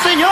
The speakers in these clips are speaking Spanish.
Señor.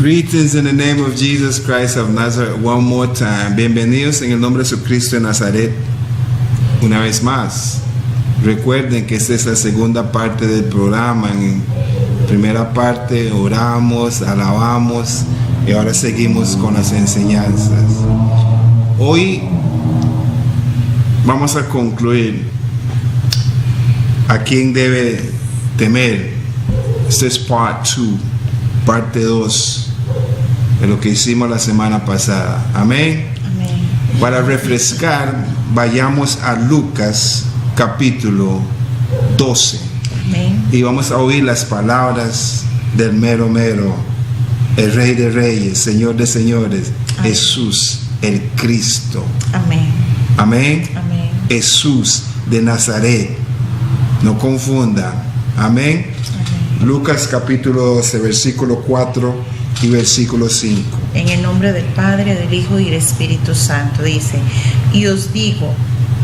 Greetings in the name of Jesus Christ of Nazareth one more time. Bienvenidos en el nombre de Jesucristo de Nazaret una vez más. Recuerden que esta es la segunda parte del programa. En primera parte oramos, alabamos y ahora seguimos con las enseñanzas. Hoy vamos a concluir a quién debe temer. Este es part 2, parte 2 de lo que hicimos la semana pasada. Amén. Amén. Para refrescar, vayamos a Lucas capítulo 12. Amén. Y vamos a oír las palabras del mero mero, el Rey de Reyes, Señor de Señores, Amén. Jesús, el Cristo. Amén. Amén. Amén. Jesús de Nazaret. No confundan. Amén. Amén. Lucas capítulo 12, versículo 4 y versículo 5. En el nombre del Padre, del Hijo y del Espíritu Santo, dice: y os digo,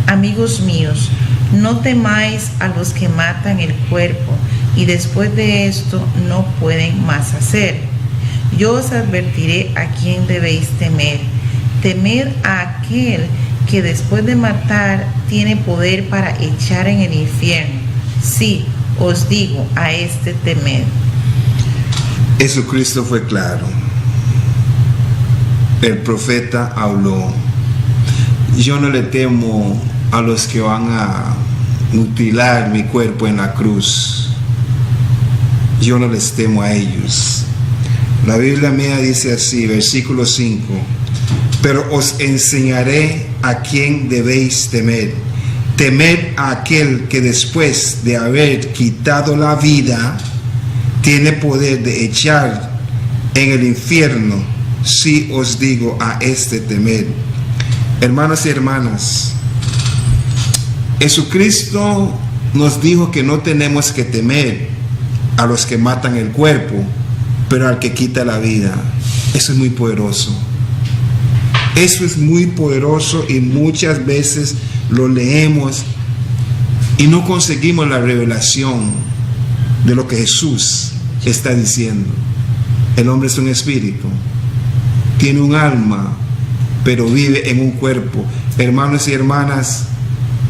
amigos míos, no temáis a los que matan el cuerpo y después de esto no pueden más hacer. Yo os advertiré a quién debéis temer. Temed a aquel que después de matar tiene poder para echar en el infierno. Sí, os digo, a este temed. Jesucristo fue claro. El profeta habló. Yo no le temo a los que van a mutilar mi cuerpo en la cruz. Yo no les temo a ellos. La Biblia mía dice así, versículo 5: pero os enseñaré a quién debéis temer. Temed a aquel que después de haber quitado la vida tiene poder de echar en el infierno. Sí os digo, a este temed. Hermanos y hermanas, Jesucristo nos dijo que no tenemos que temer a los que matan el cuerpo, pero al que quita la vida. Eso es muy poderoso. Eso es muy poderoso y muchas veces lo leemos y no conseguimos la revelación de lo que Jesús está diciendo. El hombre es un espíritu, tiene un alma, pero vive en un cuerpo. Hermanos y hermanas,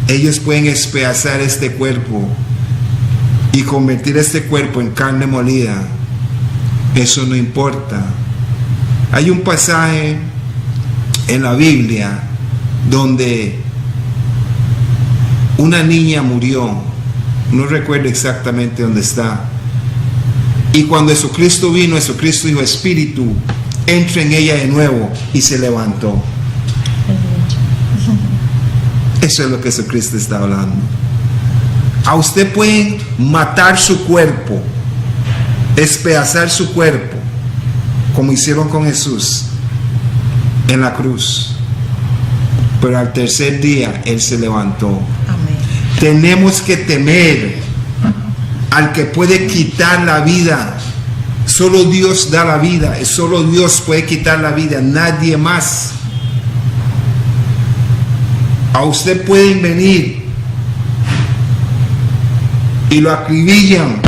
ellos pueden despedazar este cuerpo y convertir este cuerpo en carne molida. Eso no importa. Hay un pasaje en la Biblia donde una niña murió, no recuerdo exactamente dónde está, y cuando Jesucristo vino, Jesucristo dijo: espíritu, entra en ella de nuevo, y se levantó. Eso es lo que Jesucristo está hablando. A usted pueden matar su cuerpo, despedazar su cuerpo, como hicieron con Jesús en la cruz, pero al tercer día Él se levantó. Amén. Tenemos que temer al que puede quitar la vida. Solo Dios da la vida, solo Dios puede quitar la vida, nadie más. A usted pueden venir y lo acribillan.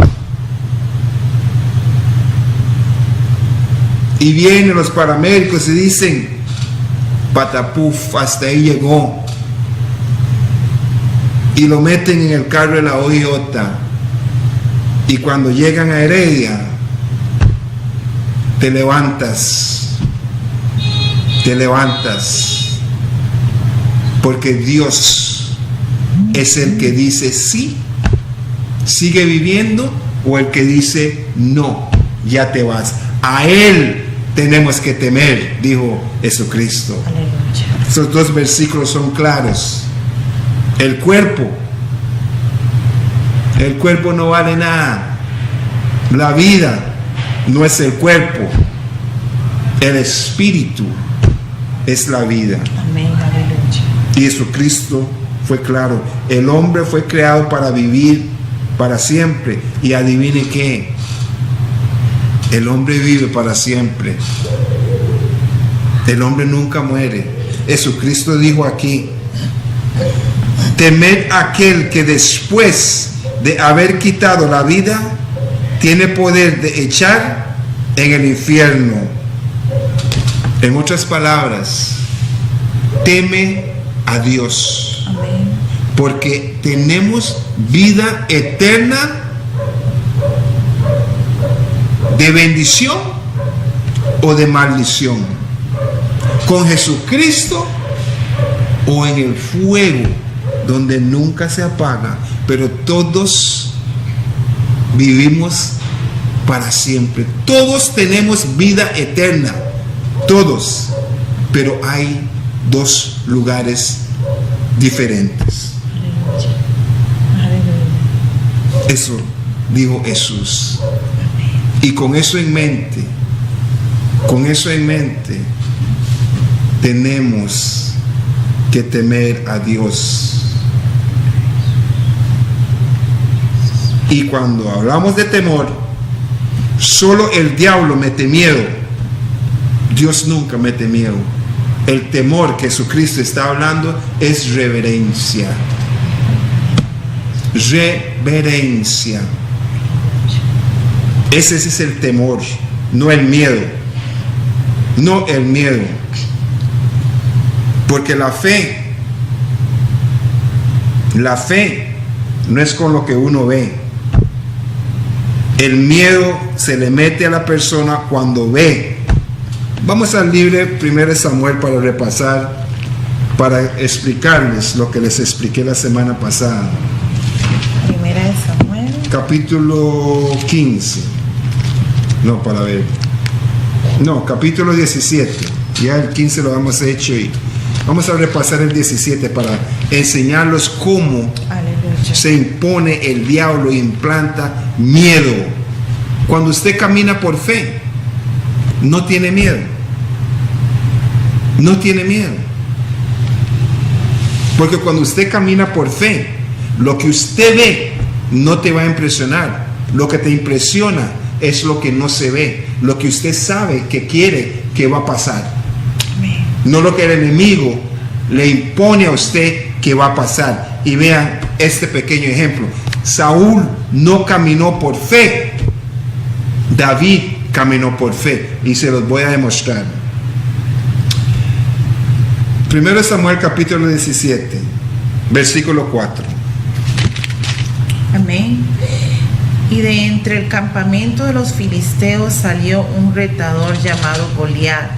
Y vienen los paramédicos y dicen, patapuf, hasta ahí llegó. Y lo meten en el carro de la OIJ. Y cuando llegan a Heredia, te levantas. Porque Dios es el que dice sí, sigue viviendo, o el que dice no, ya te vas. A Él tenemos que temer, dijo Jesucristo. Aleluya. Esos dos versículos son claros. El cuerpo no vale nada. La vida no es el cuerpo. El espíritu es la vida. Amén, aleluya. Y Jesucristo fue claro. El hombre fue creado para vivir para siempre. Y adivine qué. El hombre vive para siempre. El hombre nunca muere. Jesucristo dijo aquí: temed a aquel que después de haber quitado la vida tiene poder de echar en el infierno. En otras palabras, teme a Dios. Amén. Porque tenemos vida eterna de bendición o de maldición, con Jesucristo o en el fuego donde nunca se apaga, pero todos vivimos para siempre. Todos tenemos vida eterna, todos, pero hay dos lugares diferentes. Aleluya. Eso dijo Jesús. Y con eso en mente, tenemos que temer a Dios. Y cuando hablamos de temor, solo el diablo mete miedo. Dios nunca mete miedo. El temor que Jesucristo está hablando es reverencia. Reverencia. Ese es el temor, no el miedo. No el miedo. Porque la fe no es con lo que uno ve. El miedo se le mete a la persona cuando ve. Vamos al libro 1 Samuel para repasar, para explicarles lo que les expliqué la semana pasada. 1 Samuel. Capítulo 15. No, para ver. No, capítulo 17. Ya el 15 lo hemos hecho y vamos a repasar el 17 para enseñarlos cómo Aleluya. se impone el diablo y implanta miedo. Cuando usted camina por fe, no tiene miedo. No tiene miedo. Porque cuando usted camina por fe, lo que usted ve no te va a impresionar. Lo que te impresiona es lo que no se ve, lo que usted sabe que quiere que va a pasar. Amén. No lo que el enemigo le impone a usted que va a pasar. Y vean este pequeño ejemplo. Saúl no caminó por fe. David caminó por fe. Y se los voy a demostrar. 1 Samuel capítulo 17, versículo 4. Amén. Y de entre el campamento de los filisteos salió un retador llamado Goliat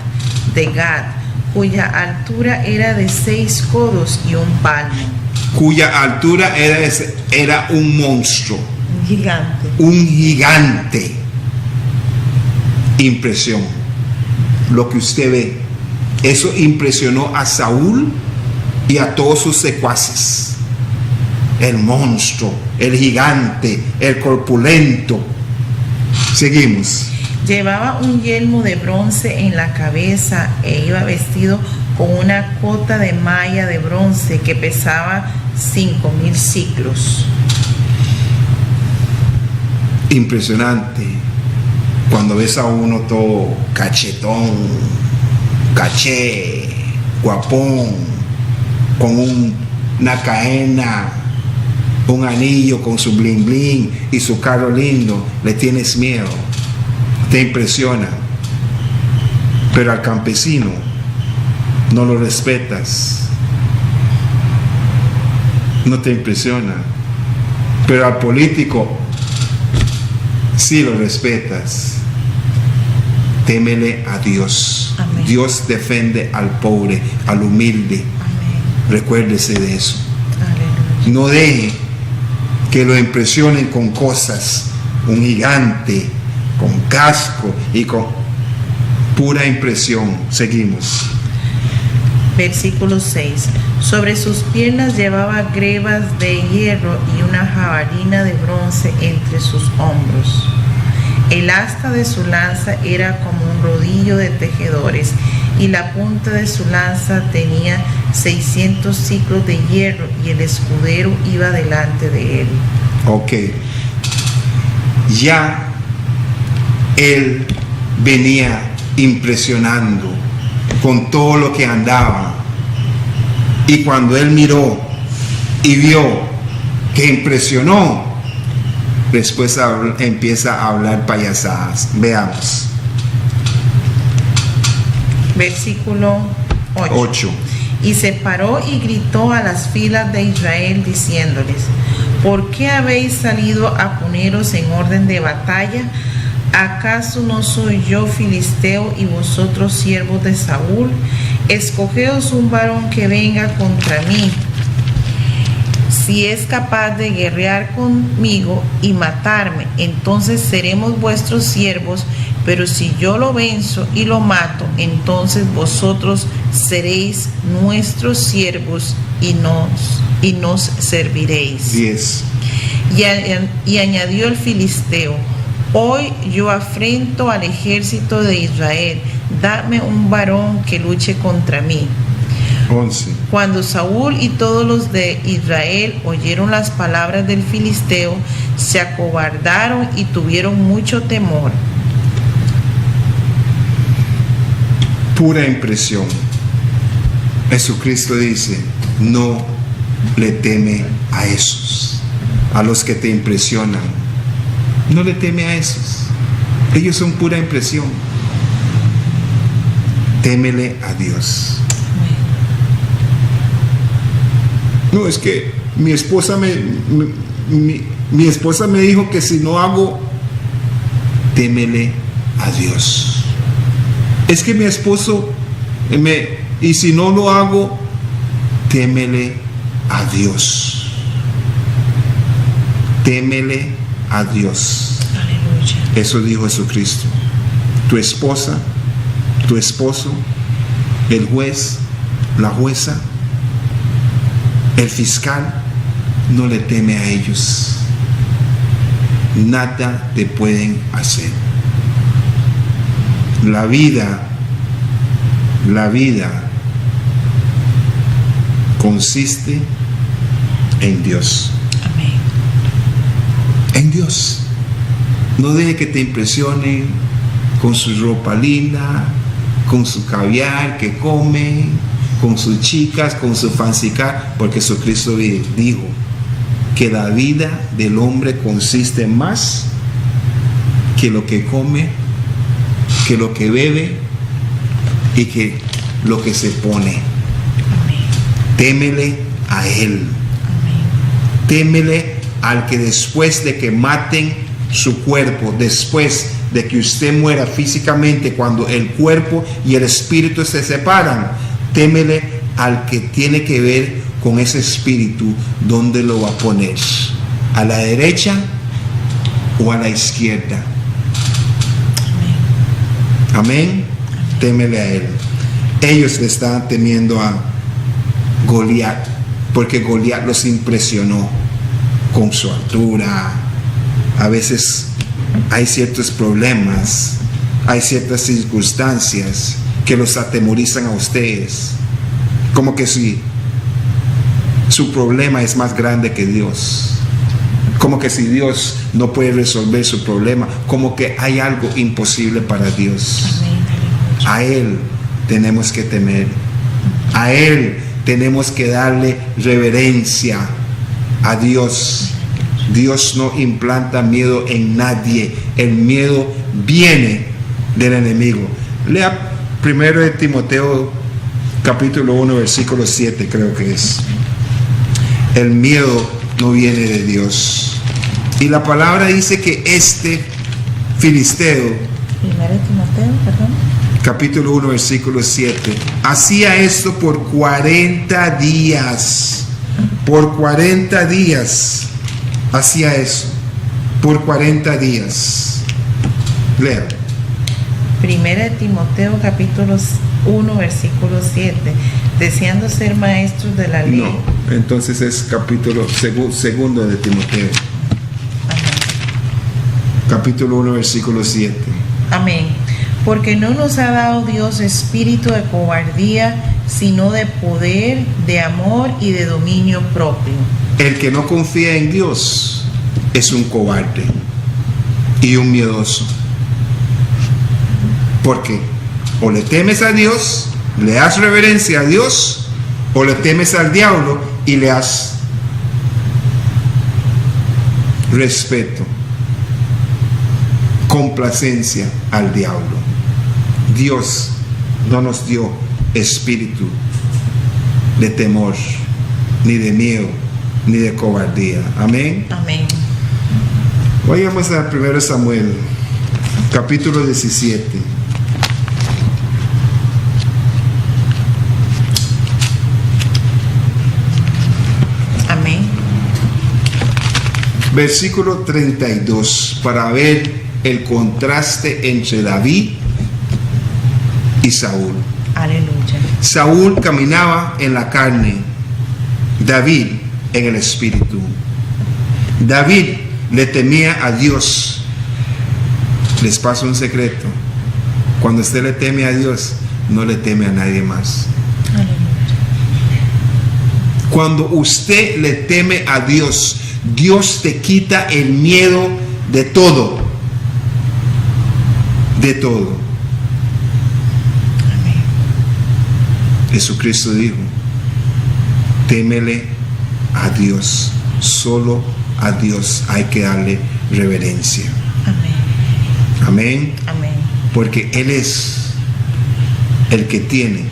de Gat, cuya altura era de 6 codos y un palmo. Cuya altura era un monstruo. Un gigante. Un gigante. Impresión. Lo que usted ve. Eso impresionó a Saúl y a todos sus secuaces. El monstruo, el gigante, el corpulento. Seguimos. Llevaba un yelmo de bronce en la cabeza e iba vestido con una cota de malla de bronce que pesaba 5,000 ciclos. impresionante cuando ves a uno todo cachetón, caché, guapón, con una cadena, un anillo con su bling bling y su carro lindo. Le tienes miedo, te impresiona. Pero al campesino no lo respetas, no te impresiona. Pero al político sí lo respetas. Témele a Dios. Amén. Dios defiende al pobre, al humilde. Amén. Recuérdese de eso. Aleluya. No deje que lo impresionen con cosas, un gigante, con casco y con pura impresión. Seguimos. Versículo 6. Sobre sus piernas llevaba grebas de hierro y una jabalina de bronce entre sus hombros. El asta de su lanza era como un rodillo de tejedores, y la punta de su lanza tenía 600 ciclos de hierro, y el escudero iba delante de él. Ok. Ya él venía impresionando con todo lo que andaba. Y cuando él miró y vio que impresionó, después empieza a hablar payasadas. Veamos. Versículo 8. Y se paró y gritó a las filas de Israel diciéndoles: ¿por qué habéis salido a poneros en orden de batalla? ¿Acaso no soy yo filisteo y vosotros siervos de Saúl? Escogeos un varón que venga contra mí, si es capaz de guerrear conmigo y matarme, entonces seremos vuestros siervos, pero si yo lo venzo y lo mato, entonces vosotros seréis nuestros siervos y nos serviréis. 10. Y añadió el filisteo: hoy yo afrento al ejército de Israel, dadme un varón que luche contra mí. 11. Cuando Saúl y todos los de Israel oyeron las palabras del filisteo, se acobardaron y tuvieron mucho temor. Pura impresión. Jesucristo dice: no le teme a esos, a los que te impresionan. No le teme a esos. Ellos son pura impresión. Témele a Dios. No, es que mi esposa mi esposa me dijo que si no hago, témele a Dios. Es que mi esposo y si no lo hago, témele a Dios. Témele a Dios. Aleluya. Eso dijo Jesucristo. Tu esposa, tu esposo, el juez, la jueza, el fiscal, no le teme a ellos. Nada te pueden hacer. La vida consiste en Dios. Amén. En Dios. No deje que te impresionen con su ropa linda, con su caviar que come, con sus chicas, con su fancy car, porque Jesucristo dijo que la vida del hombre consiste más que lo que come, que lo que bebe y que lo que se pone. Amén. Témele a Él. Amén. Témele al que después de que maten su cuerpo, después de que usted muera físicamente, cuando el cuerpo y el espíritu se separan, témele al que tiene que ver con ese espíritu. ¿Dónde lo va a poner? ¿A la derecha o a la izquierda? Amén. Témele a Él. Ellos le estaban temiendo a Goliat, porque Goliat los impresionó con su altura. A veces hay ciertos problemas, hay ciertas circunstancias que los atemorizan a ustedes, como que si su problema es más grande que Dios, como que si Dios no puede resolver su problema, como que hay algo imposible para Dios. A Él tenemos que temer, a Él tenemos que darle reverencia a Dios. Dios no implanta miedo en nadie, el miedo viene del enemigo. Lea 1 de Timoteo capítulo 1 versículo 7, creo que es. El miedo no viene de Dios. Y la palabra dice que este filisteo, 1 Timoteo, perdón. capítulo 1 versículo 7, hacía esto por 40 días. Por 40 días hacía eso. Por 40 días. Lea. 1 Timoteo capítulo 1 versículo 7, deseando ser maestros de la ley. No, entonces es capítulo segundo de Timoteo. Amén. Capítulo 1 versículo 7. Amén. Porque no nos ha dado Dios espíritu de cobardía, sino de poder, de amor y de dominio propio. El que no confía en Dios es un cobarde y un miedoso. Porque o le temes a Dios, le das reverencia a Dios, o le temes al diablo y le das respeto, complacencia al diablo. Dios no nos dio espíritu de temor, ni de miedo, ni de cobardía. Amén. Amén. Vayamos a 1 Samuel, capítulo 17. Amén. Versículo 32, para ver el contraste entre David y Saúl. Aleluya. Saúl caminaba en la carne, David en el espíritu. David le temía a Dios. Les paso un secreto: cuando usted le teme a Dios, no le teme a nadie más. Aleluya. Cuando usted le teme a Dios, Dios te quita el miedo de todo. De todo. Amén. Jesucristo dijo: témele a Dios, solo a Dios hay que darle reverencia. Amén. Amén. Amén. Porque Él es el que tiene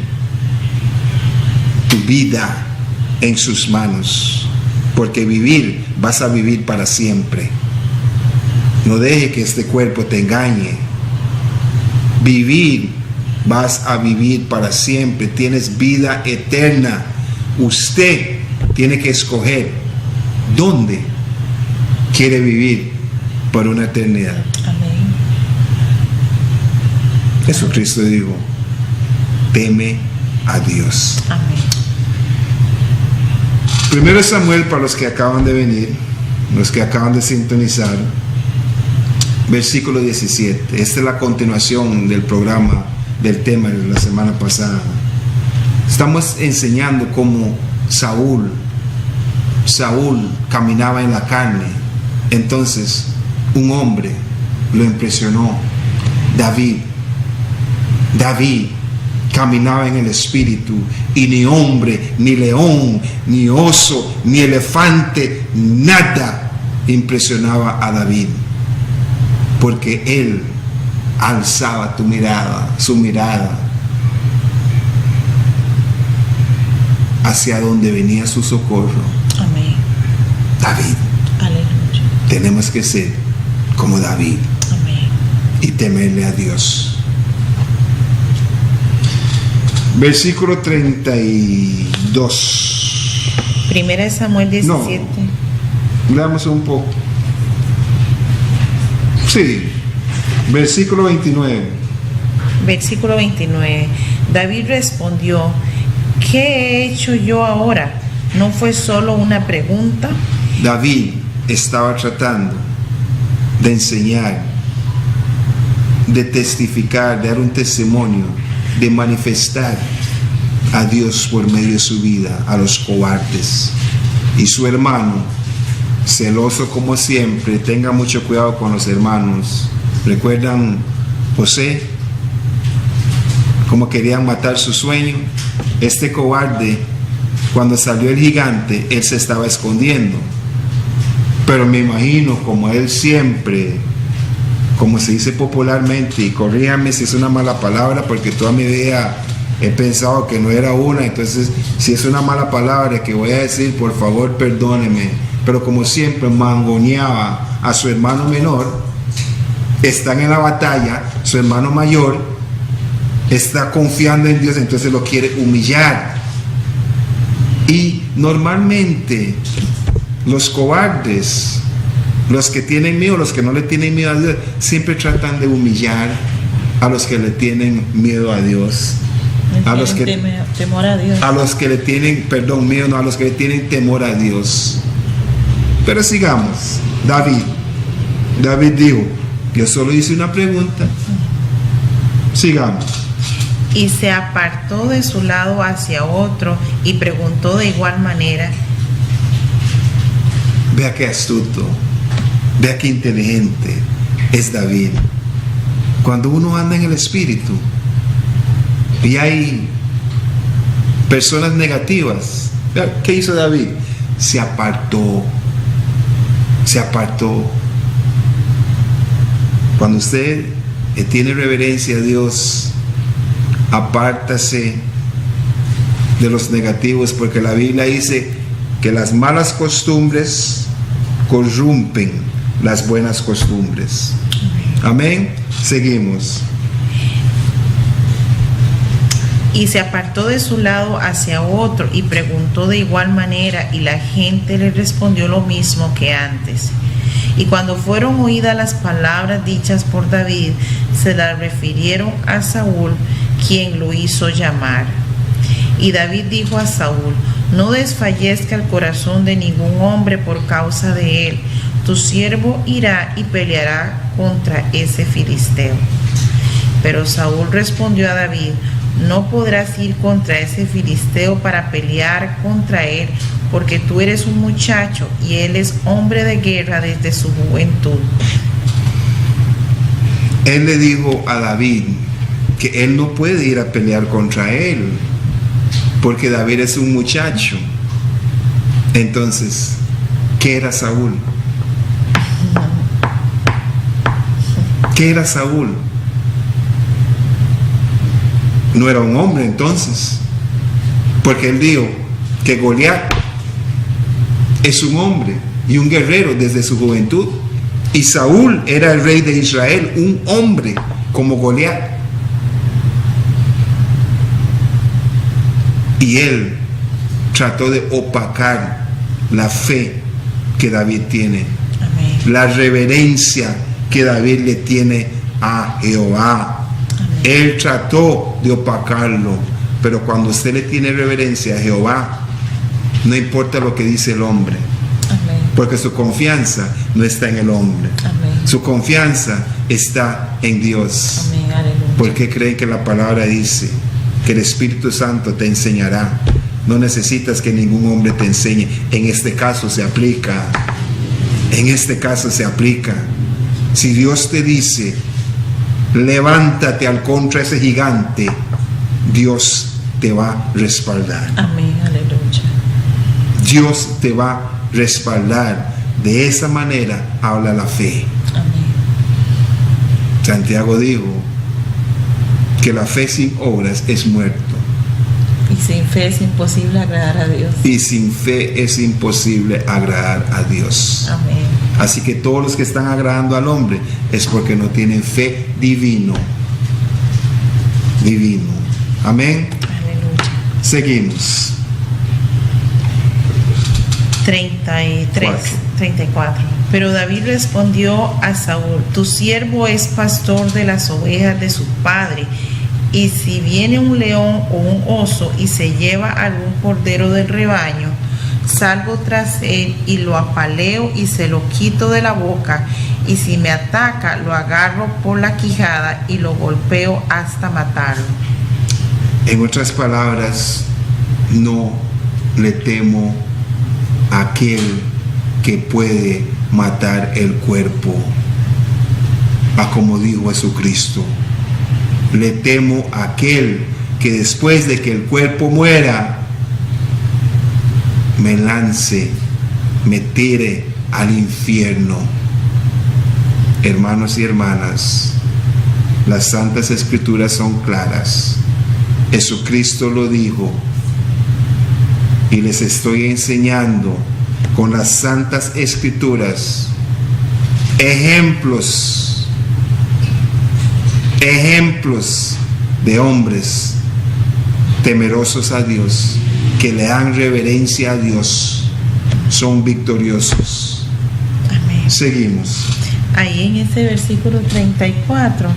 tu vida en sus manos. Porque vivir, vas a vivir para siempre. No deje que este cuerpo te engañe. Vivir, vas a vivir para siempre. Tienes vida eterna. Usted tiene que escoger dónde quiere vivir por una eternidad. Amén. Jesucristo dijo: teme a Dios. Amén. 1 Samuel, para los que acaban de venir, los que acaban de sintonizar, versículo 17. Esta es la continuación del programa, del tema de la semana pasada. Estamos enseñando cómo Saúl caminaba en la carne. Entonces un hombre lo impresionó: David caminaba en el espíritu, y ni hombre, ni león, ni oso, ni elefante, nada impresionaba a David, porque él alzaba su mirada hacia donde venía su socorro. Amén. David. Aleluya. Tenemos que ser como David Amén. y temerle a Dios. Versículo 32. 1 Samuel 17. Leamos un poco. Sí. Versículo 29. Versículo 29. David respondió: ¿qué he hecho yo ahora? ¿No fue solo una pregunta? David estaba tratando de enseñar, de testificar, de dar un testimonio, de manifestar a Dios por medio de su vida a los cobardes. Y su hermano celoso como siempre. Tenga mucho cuidado con los hermanos. ¿Recuerdan José? Cómo querían matar su sueño. Este cobarde, cuando salió el gigante, él se estaba escondiendo. Pero me imagino como él siempre, como se dice popularmente, y corríjame si es una mala palabra, porque toda mi vida he pensado que no era una, entonces si es una mala palabra que voy a decir, por favor perdóneme. Pero como siempre mangoneaba a su hermano menor, están en la batalla, su hermano mayor está confiando en Dios, entonces lo quiere humillar. Y normalmente los cobardes, los que tienen miedo, los que no le tienen miedo a Dios, siempre tratan de humillar a los que le tienen miedo a Dios. A los que temor a Dios. A los que le tienen, miedo, no, a los que le tienen temor a Dios. Pero sigamos. David dijo, yo solo hice una pregunta. Sigamos. Y se apartó de su lado hacia otro y preguntó de igual manera. Vea qué astuto, vea qué inteligente es David. Cuando uno anda en el Espíritu y hay personas negativas, vea, ¿qué hizo David? Se apartó. Cuando usted tiene reverencia a Dios, apártase de los negativos, porque la Biblia dice que las malas costumbres corrompen las buenas costumbres. Amén. Seguimos. Y se apartó de su lado hacia otro y preguntó de igual manera, y la gente le respondió lo mismo que antes. Y cuando fueron oídas las palabras dichas por David, se las refirieron a Saúl, quien lo hizo llamar. Y David dijo a Saúl: no desfallezca el corazón de ningún hombre por causa de él. Tu siervo irá y peleará contra ese filisteo. Pero Saúl respondió a David: no podrás ir contra ese filisteo para pelear contra él, porque tú eres un muchacho y él es hombre de guerra desde su juventud. Él le dijo a David que él no puede ir a pelear contra él, porque David es un muchacho. Entonces, ¿qué era Saúl? ¿Qué era Saúl? No era un hombre entonces, porque él dijo que Goliat es un hombre y un guerrero desde su juventud, y Saúl era el rey de Israel, un hombre como Goliat. Y él trató de opacar la fe que David tiene. Amén. La reverencia que David le tiene a Jehová. Amén. Él trató de opacarlo, pero cuando usted le tiene reverencia a Jehová, no importa lo que dice el hombre. Amén. Porque su confianza no está en el hombre. Amén. Su confianza está en Dios. Amén. Aleluya. ¿Por qué creen que la palabra dice que el Espíritu Santo te enseñará? No necesitas que ningún hombre te enseñe. En este caso se aplica. En este caso se aplica. Si Dios te dice: levántate al contra ese gigante, Dios te va a respaldar. Amén, aleluya. Dios te va a respaldar. De esa manera habla la fe. Amén. Santiago dijo que la fe sin obras es muerto. Y sin fe es imposible agradar a Dios. Y sin fe es imposible agradar a Dios. Amén. Así que todos los que están agradando al hombre es porque no tienen fe divino. Amén. Aleluya. Seguimos. 34. Pero David respondió a Saúl: tu siervo es pastor de las ovejas de su padre, y si viene un león o un oso y se lleva algún cordero del rebaño, salgo tras él y lo apaleo y se lo quito de la boca, y si me ataca lo agarro por la quijada y lo golpeo hasta matarlo. En otras palabras, no le temo a aquel que puede matar el cuerpo. A como dijo Jesucristo, le temo a aquel que después de que el cuerpo muera, me lance, me tire al infierno. Hermanos y hermanas, las Santas Escrituras son claras. Jesucristo lo dijo, y les estoy enseñando con las Santas Escrituras ejemplos de hombres temerosos a Dios, que le dan reverencia a Dios, son victoriosos. Amén. Seguimos. Ahí en ese versículo 34,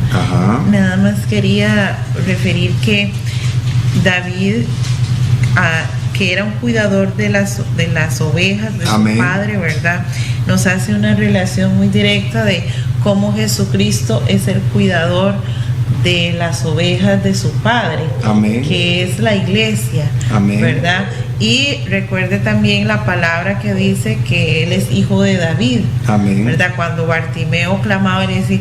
nada más quería referir que David, que era un cuidador de las ovejas de Amén. su padre, ¿verdad? Nos hace una relación muy directa de cómo Jesucristo es el cuidador de las ovejas de su padre. Amén. Que es la iglesia. Amén. ¿Verdad? Y recuerde también la palabra que dice que él es hijo de David. Amén. ¿Verdad? Cuando Bartimeo clamaba y decía: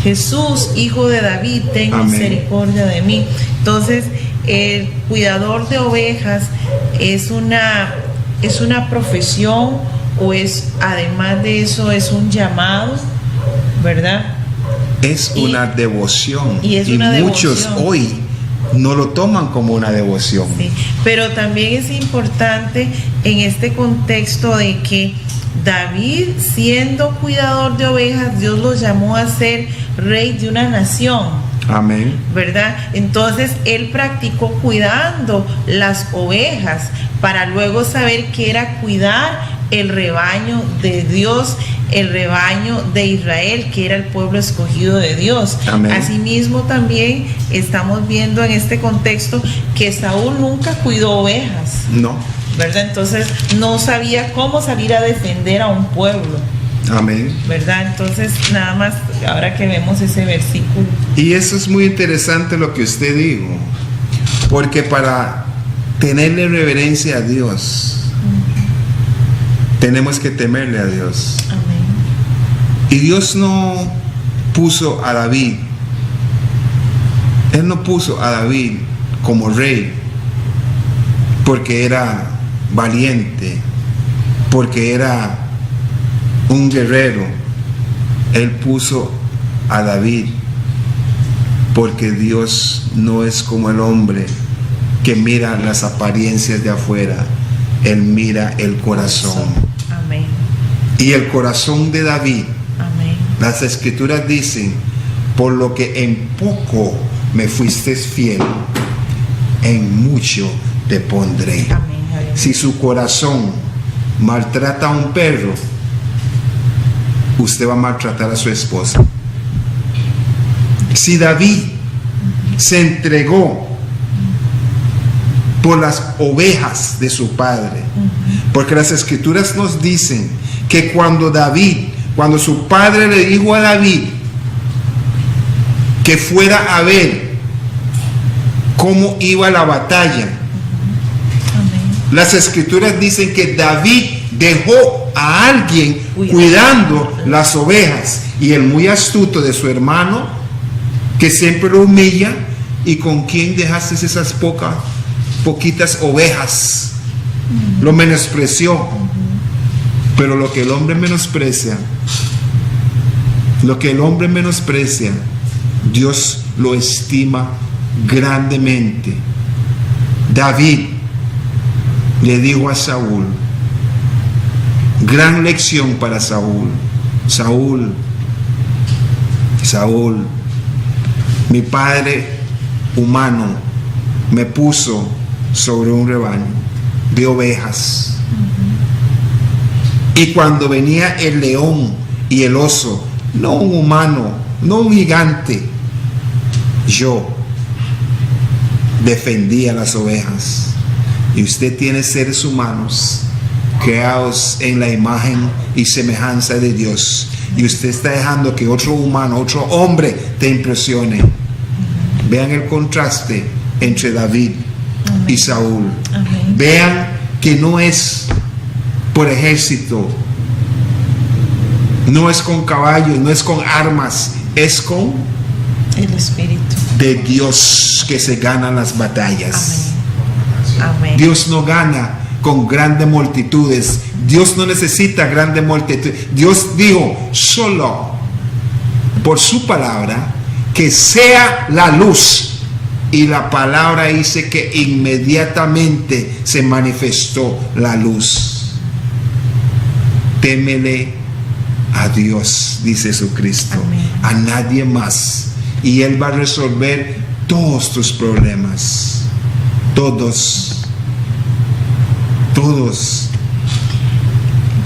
Jesús, hijo de David, ten Amén. misericordia de mí. Entonces, el cuidador de ovejas es una profesión, o es, además de eso, es un llamado, ¿verdad? Es una devoción. Y es una muchos devoción. hoy no lo toman como una devoción. Sí, pero también es importante en este contexto de que David, siendo cuidador de ovejas, Dios lo llamó a ser rey de una nación. Amén. ¿Verdad? Entonces él practicó cuidando las ovejas para luego saber que era cuidar el rebaño de Dios, el rebaño de Israel, que era el pueblo escogido de Dios. Amén. Asimismo también estamos viendo en este contexto que Saúl nunca cuidó ovejas, No. ¿verdad? Entonces no sabía cómo salir a defender a un pueblo, Amén. ¿verdad? Entonces nada más ahora que vemos ese versículo. Y eso es muy interesante lo que usted dijo, porque para tenerle reverencia a Dios, tenemos que temerle a Dios. Amén. Y Dios no puso a David, Él no puso a David como rey porque era valiente, porque era un guerrero. Él puso a David porque Dios no es como el hombre que mira las apariencias de afuera. Él mira el corazón. Amén. Y el corazón de David, Amén. las Escrituras dicen: por lo que en poco me fuiste fiel, en mucho te pondré. Amén. Aleluya. Si su corazón maltrata a un perro, usted va a maltratar a su esposa. Si David se entregó por las ovejas de su padre, porque las Escrituras nos dicen que cuando su padre le dijo a David que fuera a ver cómo iba la batalla, Amén. las Escrituras dicen que David dejó a alguien cuidando las ovejas, y el muy astuto de su hermano, que siempre lo humilla: ¿y con quién dejaste esas poquitas ovejas? Lo menospreció. Pero lo que el hombre menosprecia, Dios lo estima grandemente. David le dijo a Saúl, gran lección para Saúl: Saúl, mi padre humano me puso sobre un rebaño de ovejas. Y cuando venía el león y el oso, no un humano, no un gigante, yo defendía las ovejas. Y usted tiene seres humanos creados en la imagen y semejanza de Dios, y usted está dejando que otro humano, otro hombre te impresione. Vean el contraste entre David y Saúl. Amén. Vean que no es por ejército, no es con caballos, no es con armas, es con el Espíritu de Dios que se ganan las batallas. Amén. Amén. Dios no gana con grandes multitudes. Dios no necesita grandes multitudes. Dios dijo solo por su palabra que sea la luz, y la palabra dice que inmediatamente se manifestó la luz. Témele a Dios, dice Jesucristo. Amén. A nadie más, y Él va a resolver todos tus problemas, todos.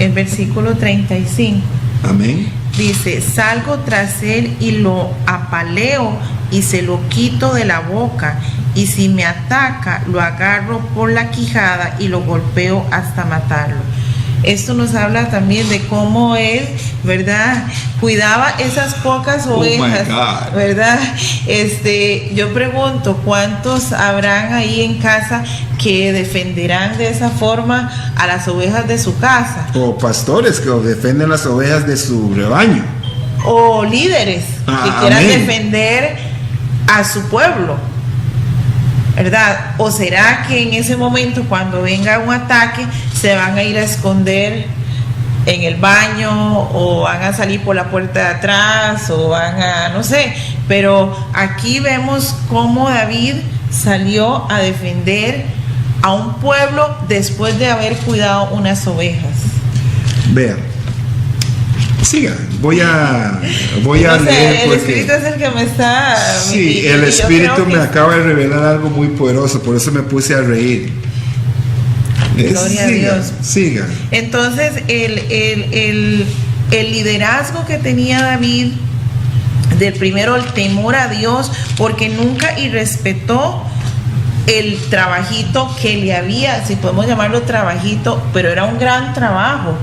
El versículo 35 Amén. dice: salgo tras él y lo apaleo y se lo quito de la boca, y si me ataca lo agarro por la quijada y lo golpeo hasta matarlo. Esto nos habla también de cómo él, ¿verdad?, cuidaba esas pocas ovejas, ¿verdad? Yo pregunto, ¿cuántos habrán ahí en casa que defenderán de esa forma a las ovejas de su casa? O pastores que defienden las ovejas de su rebaño. O líderes que quieran Amén. defender a su pueblo, ¿verdad? ¿O será que en ese momento, cuando venga un ataque, se van a ir a esconder en el baño, o van a salir por la puerta de atrás, o van a, no sé? Pero aquí vemos cómo David salió a defender a un pueblo después de haber cuidado unas ovejas. Vean, siga, voy a No sé, leer el porque Espíritu es el que me está... sí, y el yo Espíritu creo que me acaba de revelar algo muy poderoso, por eso me puse a reír. Gloria a Dios. Siga. Entonces, el liderazgo que tenía David, del primero el temor a Dios, porque nunca irrespetó el trabajito que le había, si podemos llamarlo trabajito, pero era un gran trabajo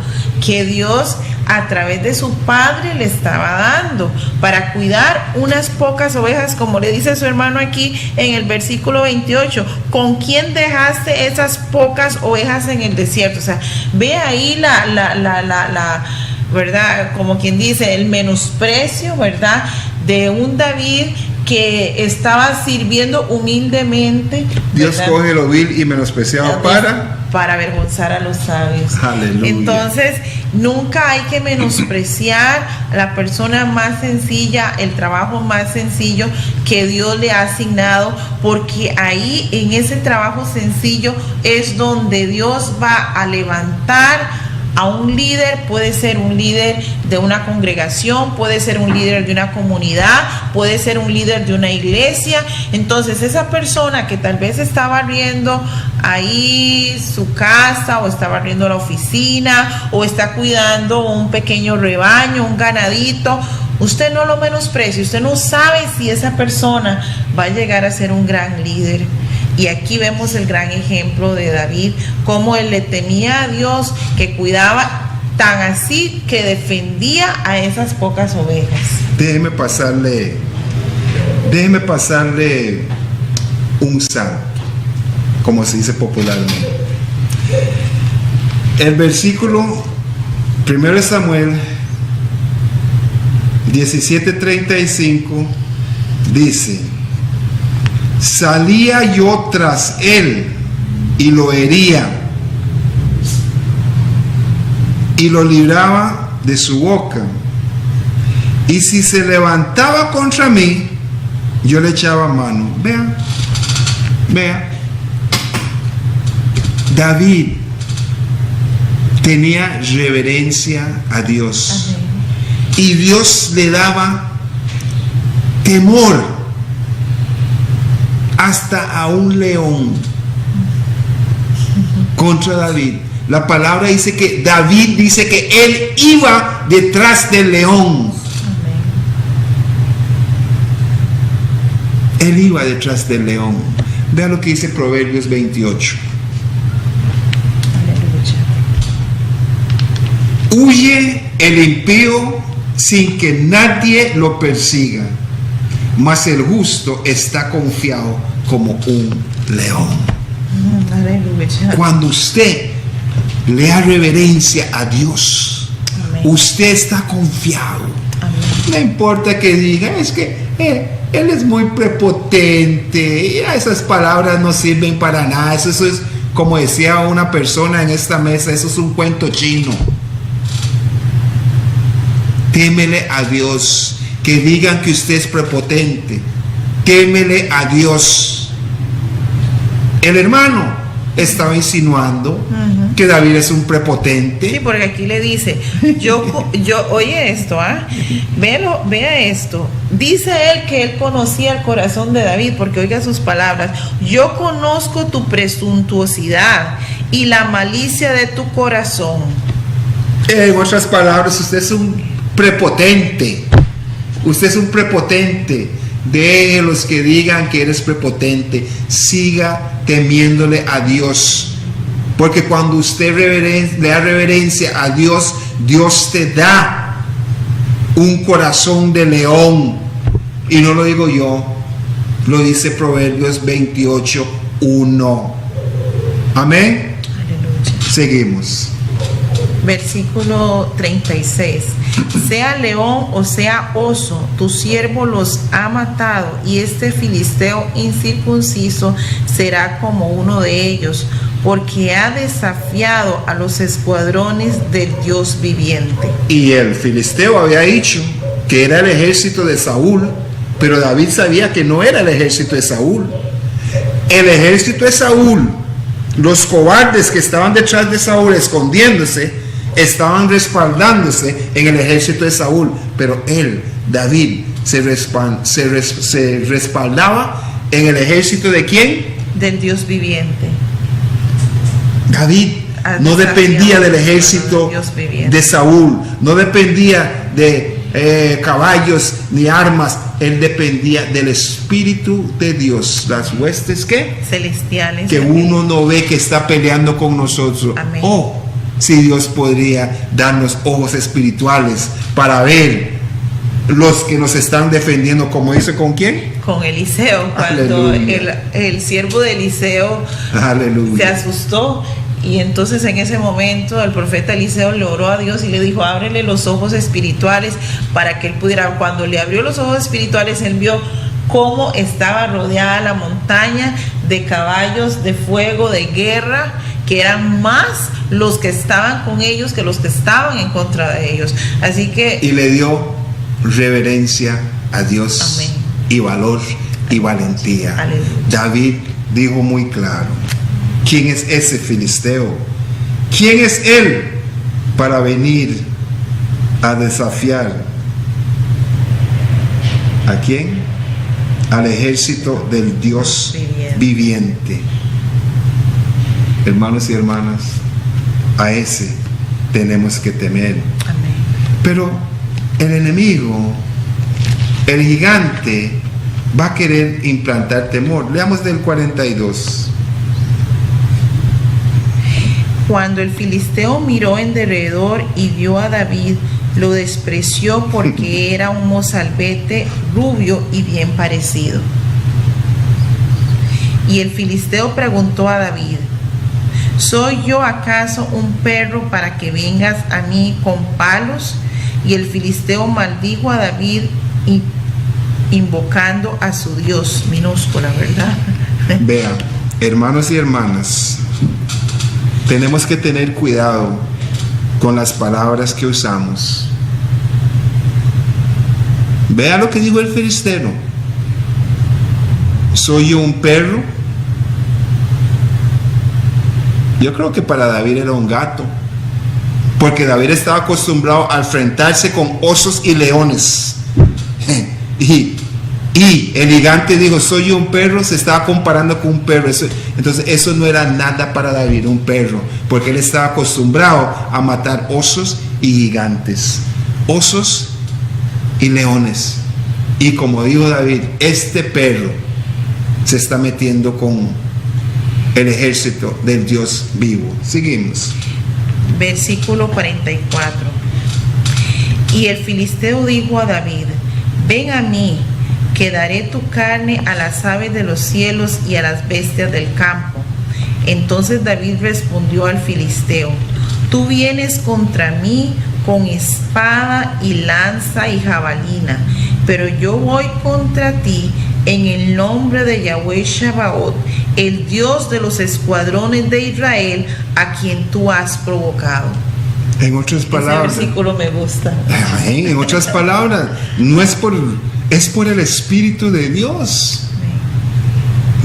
que Dios a través de su padre le estaba dando para cuidar unas pocas ovejas, como le dice su hermano aquí en el versículo 28. ¿Con quién dejaste esas pocas ovejas en el desierto? O sea, ve ahí la ¿verdad? Como quien dice, el menosprecio, ¿verdad?, de un David que estaba sirviendo humildemente. Dios ¿verdad?, coge lo vil y menospreciado para avergonzar a los sabios. Aleluya. Entonces, nunca hay que menospreciar a la persona más sencilla, el trabajo más sencillo que Dios le ha asignado, porque ahí, en ese trabajo sencillo, es donde Dios va a levantar a un líder. Puede ser un líder de una congregación, puede ser un líder de una comunidad, puede ser un líder de una iglesia. Entonces, esa persona que tal vez está barriendo ahí su casa, o está barriendo la oficina, o está cuidando un pequeño rebaño, un ganadito, usted no lo menosprecie. Usted no sabe si esa persona va a llegar a ser un gran líder. Y aquí vemos el gran ejemplo de David, cómo él le temía a Dios, que cuidaba tan así que defendía a esas pocas ovejas. Déjeme pasarle un salto, como se dice popularmente. El versículo 1 Samuel 17:35 dice: salía yo tras él y lo hería y lo libraba de su boca, y si se levantaba contra mí, yo le echaba mano. Vea, David tenía reverencia a Dios. Amén. Y Dios le daba temor hasta a un león contra David. La palabra dice que David dice que él iba detrás del león. Él iba detrás del león. Vea lo que dice Proverbios 28. Aleluya. Huye el impío sin que nadie lo persiga, mas el justo está confiado como un león. Aleluya. Cuando usted lea reverencia a Dios. Amén. Usted está confiado. Amén. No importa que diga, es que él es muy prepotente, y esas palabras no sirven para nada. Eso es, como decía una persona en esta mesa, eso es un cuento chino. Témele a Dios. Que digan que usted es prepotente, témele a Dios. El hermano estaba insinuando que David es un prepotente. Sí, porque aquí le dice, oye esto, vea esto. Dice él que él conocía el corazón de David, porque oiga sus palabras: yo conozco tu presuntuosidad y la malicia de tu corazón. En otras palabras, usted es un prepotente. Usted es un prepotente. De los que digan que eres prepotente, siga temiéndole a Dios, porque cuando usted le da reverencia a Dios, Dios te da un corazón de león. Y no lo digo yo, lo dice Proverbios 28:1. Amén. Aleluya. Seguimos. Versículo 36. Sea león o sea oso, tu siervo los ha matado, y este filisteo incircunciso será como uno de ellos, porque ha desafiado a los escuadrones del Dios viviente. Y el filisteo había dicho que era el ejército de Saúl, pero David sabía que no era el ejército de Saúl. El ejército de Saúl, los cobardes que estaban detrás de Saúl escondiéndose, estaban respaldándose en el ejército de Saúl, pero él, David, se respaldaba en el ejército de ¿quién? Del Dios viviente. David no dependía del ejército de Saúl, no dependía de caballos ni armas, él dependía del Espíritu de Dios, las huestes ¿qué? Celestiales, que uno no ve, que está peleando con nosotros. Amén. Si Dios podría darnos ojos espirituales para ver los que nos están defendiendo, como hizo con ¿quién? Con Eliseo, cuando el siervo de Eliseo se asustó, y entonces en ese momento el profeta Eliseo le oró a Dios y le dijo: ábrele los ojos espirituales para que él pudiera. Cuando le abrió los ojos espirituales, él vio cómo estaba rodeada la montaña de caballos de fuego, de guerra, que eran más los que estaban con ellos que los que estaban en contra de ellos. Así que... Y le dio reverencia a Dios. Amén. Y valor y valentía. Aleluya. David dijo muy claro: ¿quién es ese filisteo? ¿Quién es él para venir a desafiar? ¿A quién? Al ejército del Dios viviente. Hermanos y hermanas, a ese tenemos que temer. Amén. Pero el enemigo, el gigante, va a querer implantar temor. Leamos del 42. Cuando el filisteo miró en derredor y vio a David, lo despreció porque era un mozalbete rubio y bien parecido. Y el filisteo preguntó a David: ¿soy yo acaso un perro para que vengas a mí con palos? Y el filisteo maldijo a David invocando a su Dios, minúscula, ¿verdad? Vean, hermanos y hermanas, tenemos que tener cuidado con las palabras que usamos. Vea lo que dijo el filisteo: ¿soy yo un perro? Yo creo que para David era un gato, porque David estaba acostumbrado a enfrentarse con osos y leones. Y el gigante dijo: soy yo un perro, se estaba comparando con un perro. Entonces eso no era nada para David, un perro, porque él estaba acostumbrado a matar osos y gigantes, osos y leones. Y como dijo David, este perro se está metiendo con el ejército del Dios vivo. Seguimos. Versículo 44. Y el filisteo dijo a David: ven a mí, que daré tu carne a las aves de los cielos y a las bestias del campo. Entonces David respondió al filisteo: tú vienes contra mí con espada y lanza y jabalina, pero yo voy contra ti en el nombre de Yahweh Sabaoth, el Dios de los escuadrones de Israel, a quien tú has provocado. En otras palabras, ese versículo me gusta. En otras palabras, no es por el Espíritu de Dios.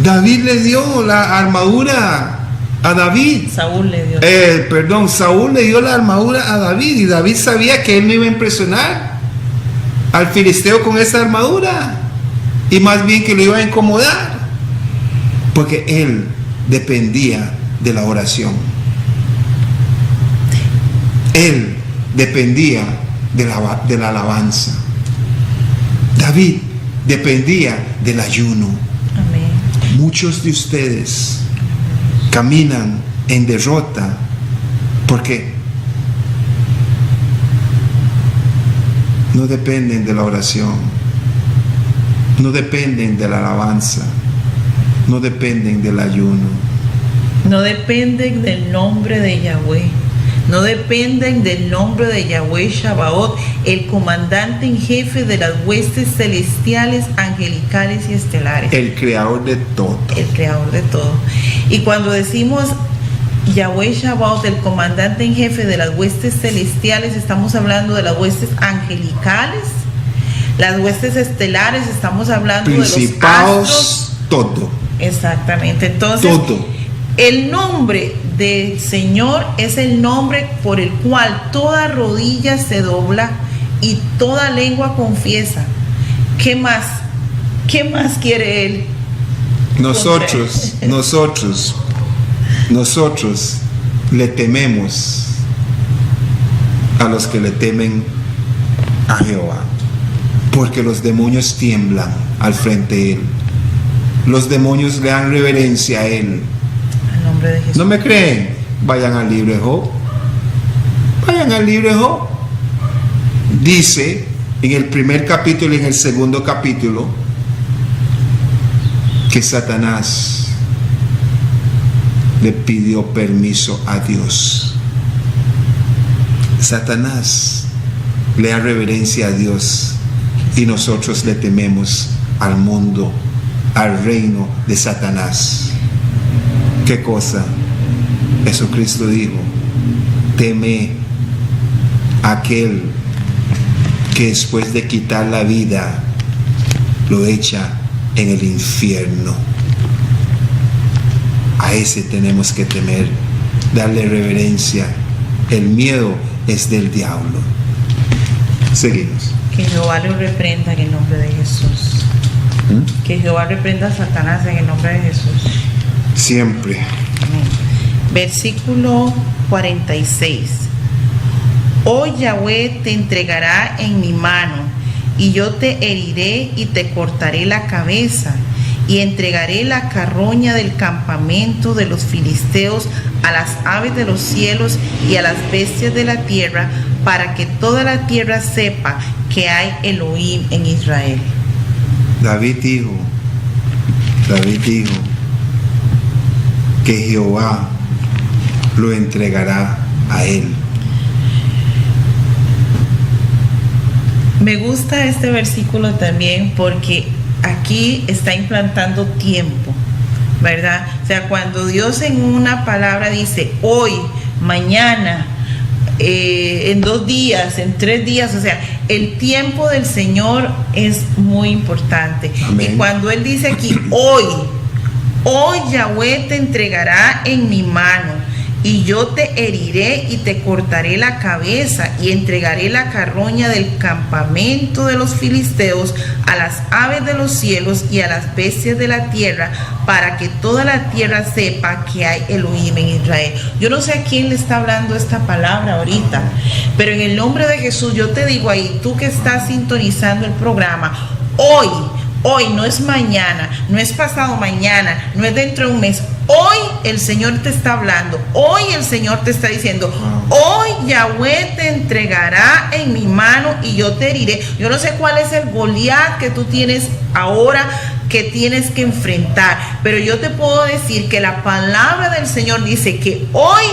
David le dio la armadura a David. Saúl le dio. Saúl le dio la armadura a David, y David sabía que él no iba a impresionar al filisteo con esa armadura, y más bien que lo iba a incomodar, porque él dependía de la oración. Él dependía de la alabanza. David dependía del ayuno. Amén. Muchos de ustedes caminan en derrota porque no dependen de la oración, no dependen de la alabanza, no dependen del ayuno, no dependen del nombre de Yahweh, no dependen del nombre de Yahweh Sabaoth, el comandante en jefe de las huestes celestiales, angelicales y estelares, el creador de todo. El creador de todo. Y cuando decimos Yahweh Sabaoth, el comandante en jefe de las huestes celestiales, estamos hablando de las huestes angelicales, las huestes estelares, estamos hablando de los astros, todo. Exactamente. Entonces, todo. El nombre del Señor es el nombre por el cual toda rodilla se dobla y toda lengua confiesa. ¿Qué más? ¿Qué más quiere Él? Nosotros le tememos a los que le temen a Jehová, porque los demonios tiemblan al frente de Él. Los demonios le dan reverencia a Él. Nombre de Jesús. ¿No me creen? Vayan al libro de Job. Vayan al libro de Job. Dice en el primer capítulo y en el segundo capítulo que Satanás le pidió permiso a Dios. Satanás le da reverencia a Dios, y nosotros le tememos al mundo, al reino de Satanás. ¿Qué cosa? Jesucristo dijo: teme a aquel que después de quitar la vida lo echa en el infierno. A ese tenemos que temer, darle reverencia. El miedo es del diablo. Seguimos. Que Jehová lo reprenda en el nombre de Jesús. Que Jehová reprenda a Satanás en el nombre de Jesús. Siempre. Amén. Versículo 46. Hoy Yahweh te entregará en mi mano, y yo te heriré y te cortaré la cabeza, y entregaré la carroña del campamento de los filisteos a las aves de los cielos y a las bestias de la tierra, para que toda la tierra sepa que hay Elohim en Israel. David dijo que Jehová lo entregará a él. Me gusta este versículo también porque aquí está implantando tiempo, ¿verdad? O sea, cuando Dios en una palabra dice hoy, mañana, en 2 días, en 3 días, o sea, el tiempo del Señor es muy importante. Amén. Y cuando Él dice aquí hoy Yahweh te entregará en mi mano, y yo te heriré y te cortaré la cabeza, y entregaré la carroña del campamento de los filisteos a las aves de los cielos y a las bestias de la tierra, para que toda la tierra sepa que hay Elohim en Israel. Yo no sé a quién le está hablando esta palabra ahorita, pero en el nombre de Jesús yo te digo ahí, tú que estás sintonizando el programa, hoy, no es mañana, no es pasado mañana, no es dentro de un mes. Hoy el Señor te está hablando, hoy el Señor te está diciendo, hoy Yahweh te entregará en mi mano y yo te heriré. Yo no sé cuál es el Goliat que tú tienes ahora que tienes que enfrentar. Pero yo te puedo decir que la palabra del Señor dice que hoy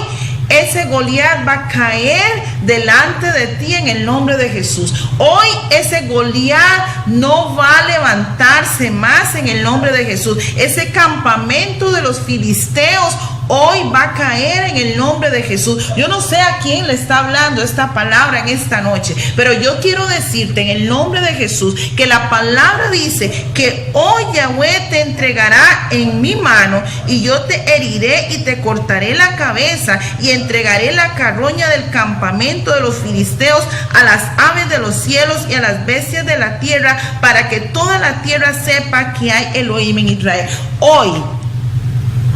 ese Goliat va a caer delante de ti en el nombre de Jesús. Hoy ese Goliat no va a levantarse más en el nombre de Jesús. Ese campamento de los filisteos hoy va a caer en el nombre de Jesús. Yo no sé a quién le está hablando esta palabra en esta noche, pero yo quiero decirte en el nombre de Jesús que la palabra dice que hoy Yahweh te entregará en mi mano y yo te heriré y te cortaré la cabeza y entregaré la carroña del campamento de los filisteos a las aves de los cielos y a las bestias de la tierra, para que toda la tierra sepa que hay Elohim en Israel. Hoy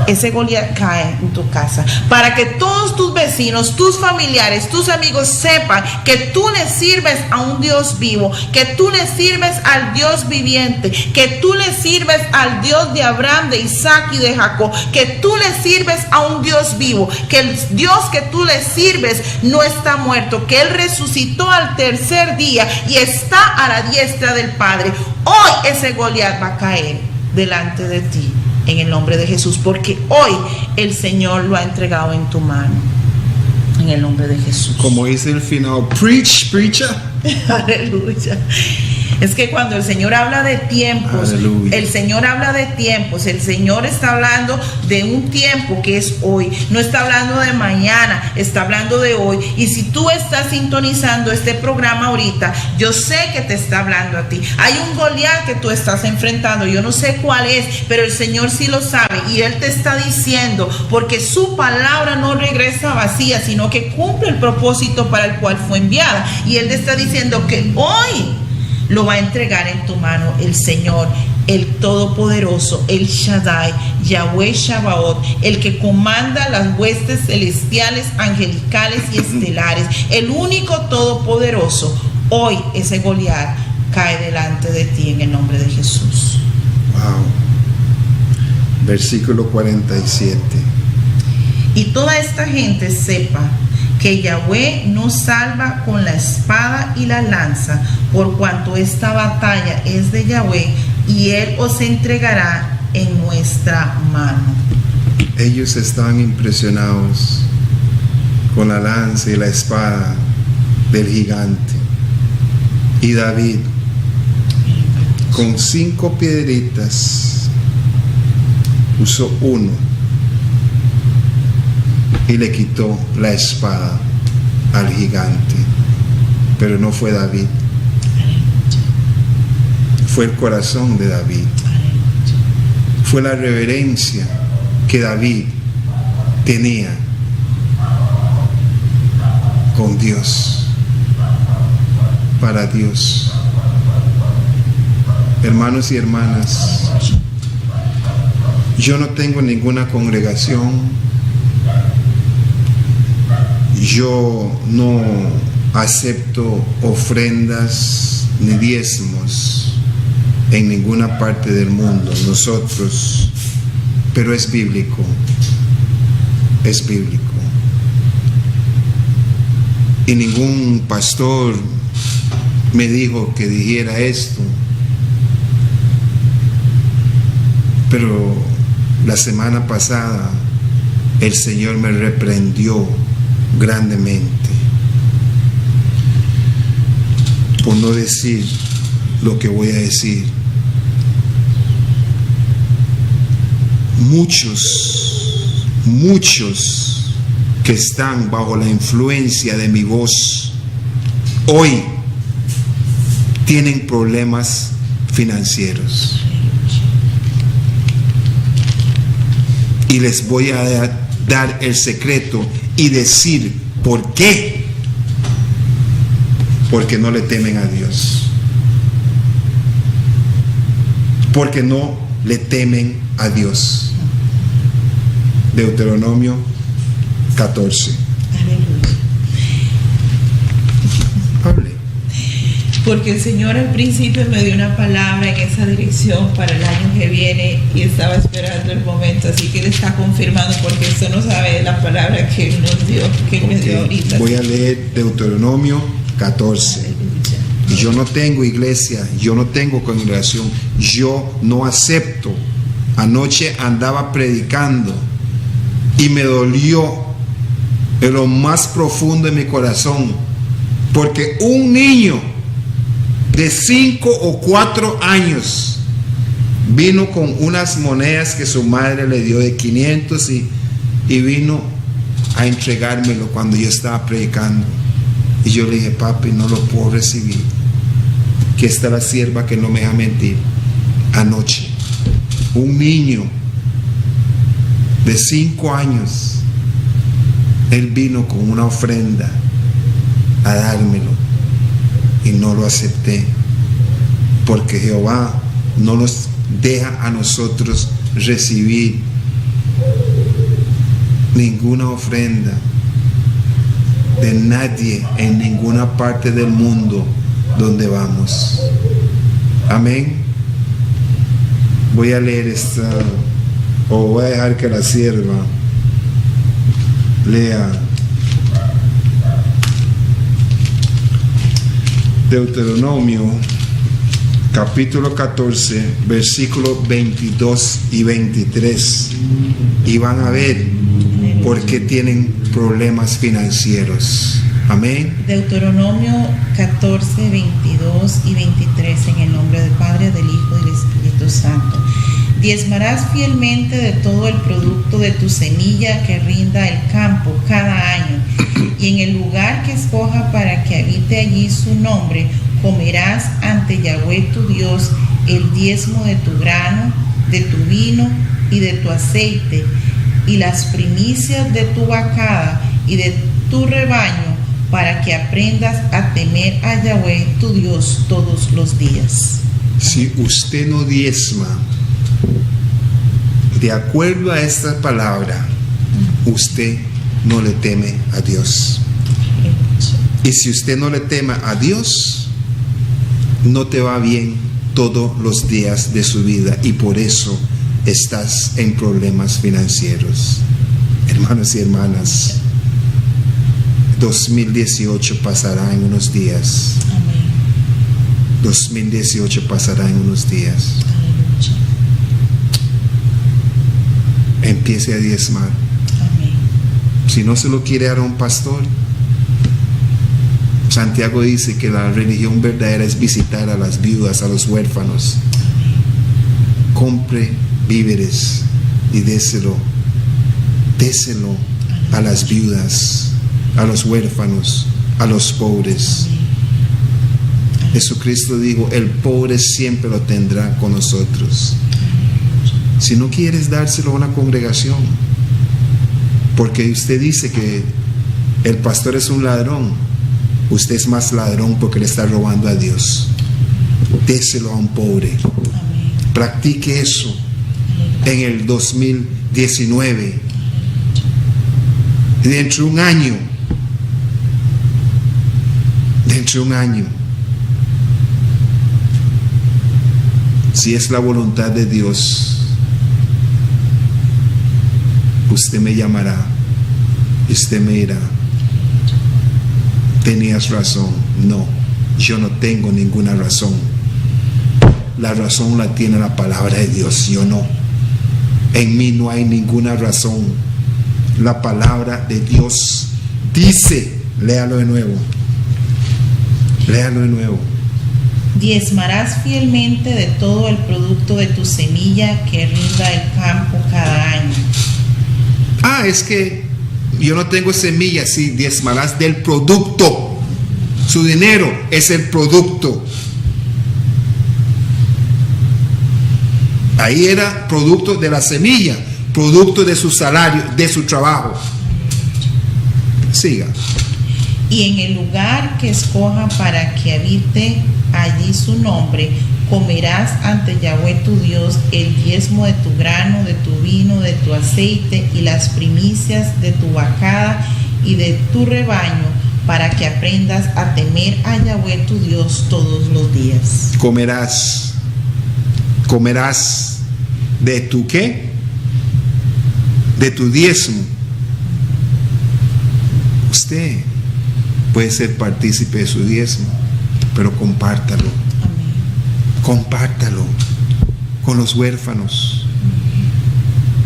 ese Goliat cae en tu casa, para que todos tus vecinos, tus familiares, tus amigos sepan que tú le sirves a un Dios vivo, que tú le sirves al Dios viviente, que tú le sirves al Dios de Abraham, de Isaac y de Jacob, que tú le sirves a un Dios vivo, que el Dios que tú le sirves no está muerto, que Él resucitó al tercer día y está a la diestra del Padre. Hoy ese Goliat va a caer delante de ti en el nombre de Jesús, porque hoy el Señor lo ha entregado en tu mano, en el nombre de Jesús. Como dice el final, preach, preacher. Aleluya. Es que cuando el Señor habla de tiempos, aleluya, el Señor habla de tiempos, el Señor está hablando de un tiempo que es hoy, no está hablando de mañana, está hablando de hoy. Y si tú estás sintonizando este programa ahorita, yo sé que te está hablando a ti. Hay un Goliat que tú estás enfrentando, yo no sé cuál es, pero el Señor sí lo sabe y Él te está diciendo, porque su palabra no regresa vacía, sino que cumple el propósito para el cual fue enviada. Y Él te está diciendo que hoy lo va a entregar en tu mano el Señor, el Todopoderoso, el Shaddai, Yahweh Shabaoth, el que comanda las huestes celestiales, angelicales y estelares, el único Todopoderoso. Hoy ese Goliat cae delante de ti en el nombre de Jesús. Wow. Versículo 47. Y toda esta gente sepa que Yahweh nos salva con la espada y la lanza, por cuanto esta batalla es de Yahweh, y Él os entregará en nuestra mano. Ellos estaban impresionados con la lanza y la espada del gigante. Y David, con 5 piedritas, usó uno y le quitó la espada al gigante. Pero no fue David, fue el corazón de David, fue la reverencia que David tenía con Dios, para Dios. Hermanos y hermanas, yo no tengo ninguna congregación, yo no acepto ofrendas ni diezmos en ninguna parte del mundo, nosotros, pero es bíblico, es bíblico. Y ningún pastor me dijo que dijera esto, pero la semana pasada el Señor me reprendió grandemente por no decir lo que voy a decir. Muchos que están bajo la influencia de mi voz hoy tienen problemas financieros, y les voy a dar el secreto y decir por qué. Porque no le temen a Dios, porque no le temen a Dios. Deuteronomio 14. Hable. Porque el Señor al principio me dio una palabra en esa dirección para el año que viene y estaba esperando el momento, así que Él está confirmando, porque esto no sabe la palabra que Él nos dio, que Él me dio ahorita. Voy a leer Deuteronomio 14. Aleluya. Y yo no tengo iglesia, yo no tengo congregación, yo no acepto. Anoche andaba predicando y me dolió en lo más profundo de mi corazón, porque un niño de 5 o 4 años vino con unas monedas que su madre le dio de 500 y vino a entregármelo cuando yo estaba predicando. Y yo le dije: papi, no lo puedo recibir. Aquí está la sierva que no me deja mentir. Anoche, un niño de 5 años, él vino con una ofrenda a dármelo y no lo acepté, porque Jehová no nos deja a nosotros recibir ninguna ofrenda de nadie en ninguna parte del mundo donde vamos. Amén. Voy a leer esta, o voy a dejar que la sierva lea Deuteronomio capítulo 14, versículos 22 y 23, y van a ver por qué tienen problemas financieros. Amén. Deuteronomio 14, 22 y 23, en el nombre del Padre, del Hijo y del Espíritu Santo. Diezmarás fielmente de todo el producto de tu semilla que rinda el campo cada año, y en el lugar que escoja para que habite allí su nombre, comerás ante Yahweh tu Dios el diezmo de tu grano, de tu vino y de tu aceite, y las primicias de tu vacada y de tu rebaño, para que aprendas a temer a Yahweh tu Dios todos los días. Si usted no diezma, de acuerdo a esta palabra, usted no le teme a Dios. Y si usted no le teme a Dios, no te va bien todos los días de su vida, y por eso estás en problemas financieros. Hermanos y hermanas, 2018 pasará en unos días. Amén. 2018 pasará en unos días. Empiece a diezmar. Amén. Si no se lo quiere dar a un pastor, Santiago dice que la religión verdadera es visitar a las viudas, a los huérfanos. Compre víveres y déselo a las viudas, a los huérfanos, a los pobres. Jesucristo dijo: el pobre siempre lo tendrá con nosotros. Si no quieres dárselo a una congregación, porque usted dice que el pastor es un ladrón, usted es más ladrón porque le está robando a Dios. Déselo a un pobre. Amén. Practique eso en el 2019. Dentro de un año, si es la voluntad de Dios, usted me llamará y usted me dirá: tenías razón. No, yo no tengo ninguna razón. La razón la tiene la palabra de Dios, yo no. En mí no hay ninguna razón. La palabra de Dios dice, léalo de nuevo. Diezmarás fielmente de todo el producto de tu semilla que rinda el campo cada año. Es que yo no tengo semilla. Sí, diezmarás del producto. Su dinero es el producto. Ahí era producto de la semilla, producto de su salario, de su trabajo. Siga. Y en el lugar que escoja para que habite allí su nombre, comerás ante Yahweh tu Dios el diezmo de tu grano, de tu vino, de tu aceite y las primicias de tu vacada y de tu rebaño, para que aprendas a temer a Yahweh tu Dios todos los días. Comerás de tu ¿qué? De tu diezmo. Usted puede ser partícipe de su diezmo, pero compártalo. Amén. Compártalo con los huérfanos,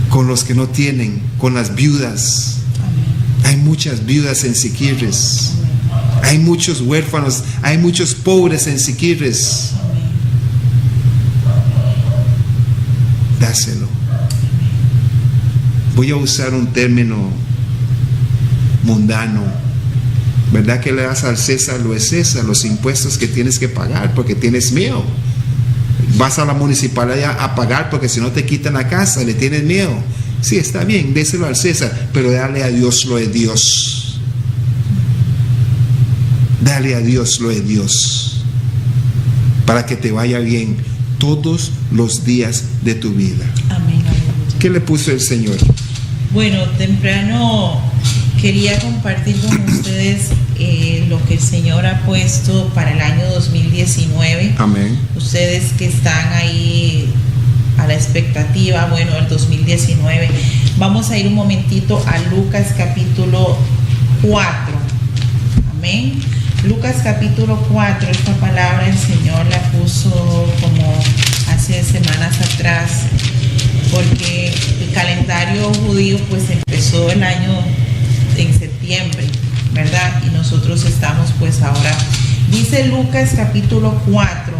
con los que no tienen, con las viudas. Amén. Hay muchas viudas en Siquirres. Amén. Hay muchos huérfanos, hay muchos pobres en Siquirres. Amén. Dáselo. Voy a usar un término mundano. ¿Verdad que le das al César lo es César? Los impuestos que tienes que pagar porque tienes miedo. Vas a la municipalidad a pagar porque si no te quitan la casa, le tienes miedo. Sí, está bien, déselo al César, pero dale a Dios lo de Dios. Dale a Dios lo de Dios, para que te vaya bien todos los días de tu vida. Amén. ¿Qué le puso el Señor? Bueno, temprano quería compartir con ustedes lo que el Señor ha puesto para el año 2019. Amén. Ustedes que están ahí a la expectativa, bueno, el 2019. Vamos a ir un momentito a Lucas capítulo 4. Amén. Lucas capítulo 4, esta palabra el Señor la puso como hace semanas atrás, porque el calendario judío pues empezó el año en septiembre, ¿verdad? Y nosotros estamos pues ahora, dice Lucas capítulo 4,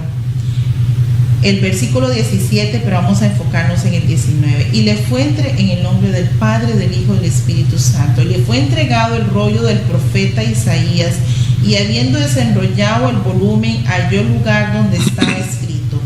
el versículo 17, pero vamos a enfocarnos en el 19. Y le fue en el nombre del Padre, del Hijo y del Espíritu Santo, le fue entregado el rollo del profeta Isaías, y habiendo desenrollado el volumen, halló el lugar donde estaba escrito: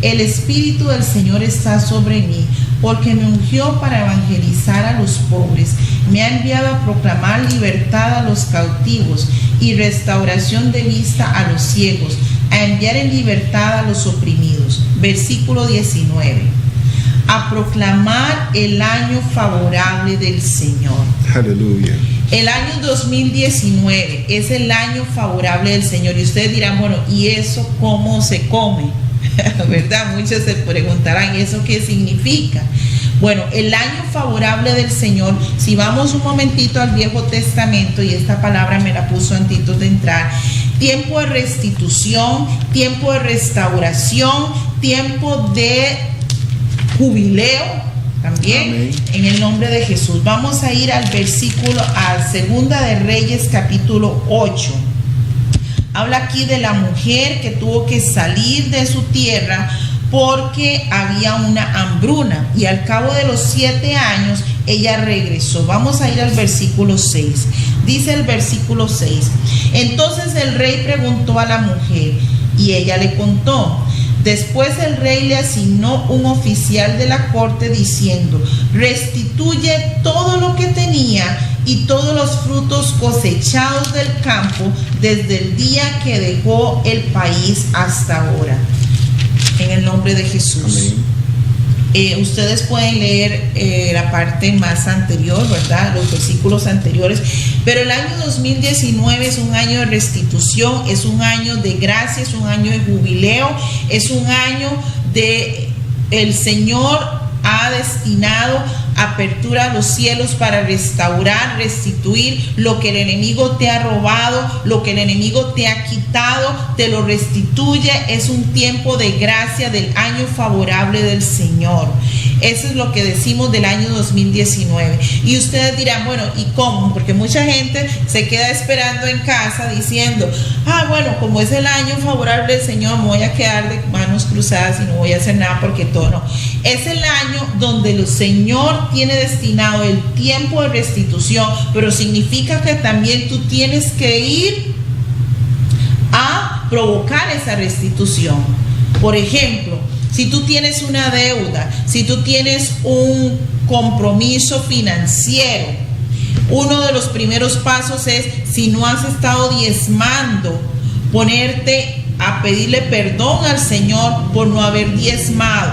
el Espíritu del Señor está sobre mí, porque me ungió para evangelizar a los pobres, me ha enviado a proclamar libertad a los cautivos y restauración de vista a los ciegos, a enviar en libertad a los oprimidos. Versículo 19. A proclamar el año favorable del Señor. Aleluya. El año 2019 es el año favorable del Señor. Y ustedes dirán, bueno, ¿y eso cómo se come? ¿Verdad? Muchos se preguntarán, ¿eso qué significa? Bueno, el año favorable del Señor, si vamos un momentito al Viejo Testamento, y esta palabra me la puso antes de entrar: tiempo de restitución, tiempo de restauración, tiempo de jubileo también. Amén. En el nombre de Jesús. Vamos a ir al versículo, a Segunda de Reyes capítulo 8. Habla aquí de la mujer que tuvo que salir de su tierra porque había una hambruna, y al cabo de los 7 años ella regresó. Vamos a ir al versículo 6. Dice el versículo 6: entonces el rey preguntó a la mujer y ella le contó. Después el rey le asignó un oficial de la corte diciendo: restituye todo lo que tenía y todos los frutos cosechados del campo desde el día que dejó el país hasta ahora. En el nombre de Jesús. Ustedes pueden leer la parte más anterior, ¿verdad? Los versículos anteriores. Pero el año 2019 es un año de restitución, es un año de gracia, es un año de jubileo, es un año de el Señor ha destinado apertura a los cielos para restaurar, restituir lo que el enemigo te ha robado, lo que el enemigo te ha quitado, te lo restituye. Es un tiempo de gracia, del año favorable del Señor. Eso es lo que decimos del año 2019. Y ustedes dirán, bueno, ¿y cómo? Porque mucha gente se queda esperando en casa diciendo, bueno, como es el año favorable del Señor, me voy a quedar de manos cruzadas y no voy a hacer nada porque todo no. Es el año donde el Señor tiene destinado el tiempo de restitución, pero significa que también tú tienes que ir a provocar esa restitución. Por ejemplo, si tú tienes una deuda, si tú tienes un compromiso financiero, uno de los primeros pasos es, si no has estado diezmando, ponerte a pedirle perdón al Señor por no haber diezmado,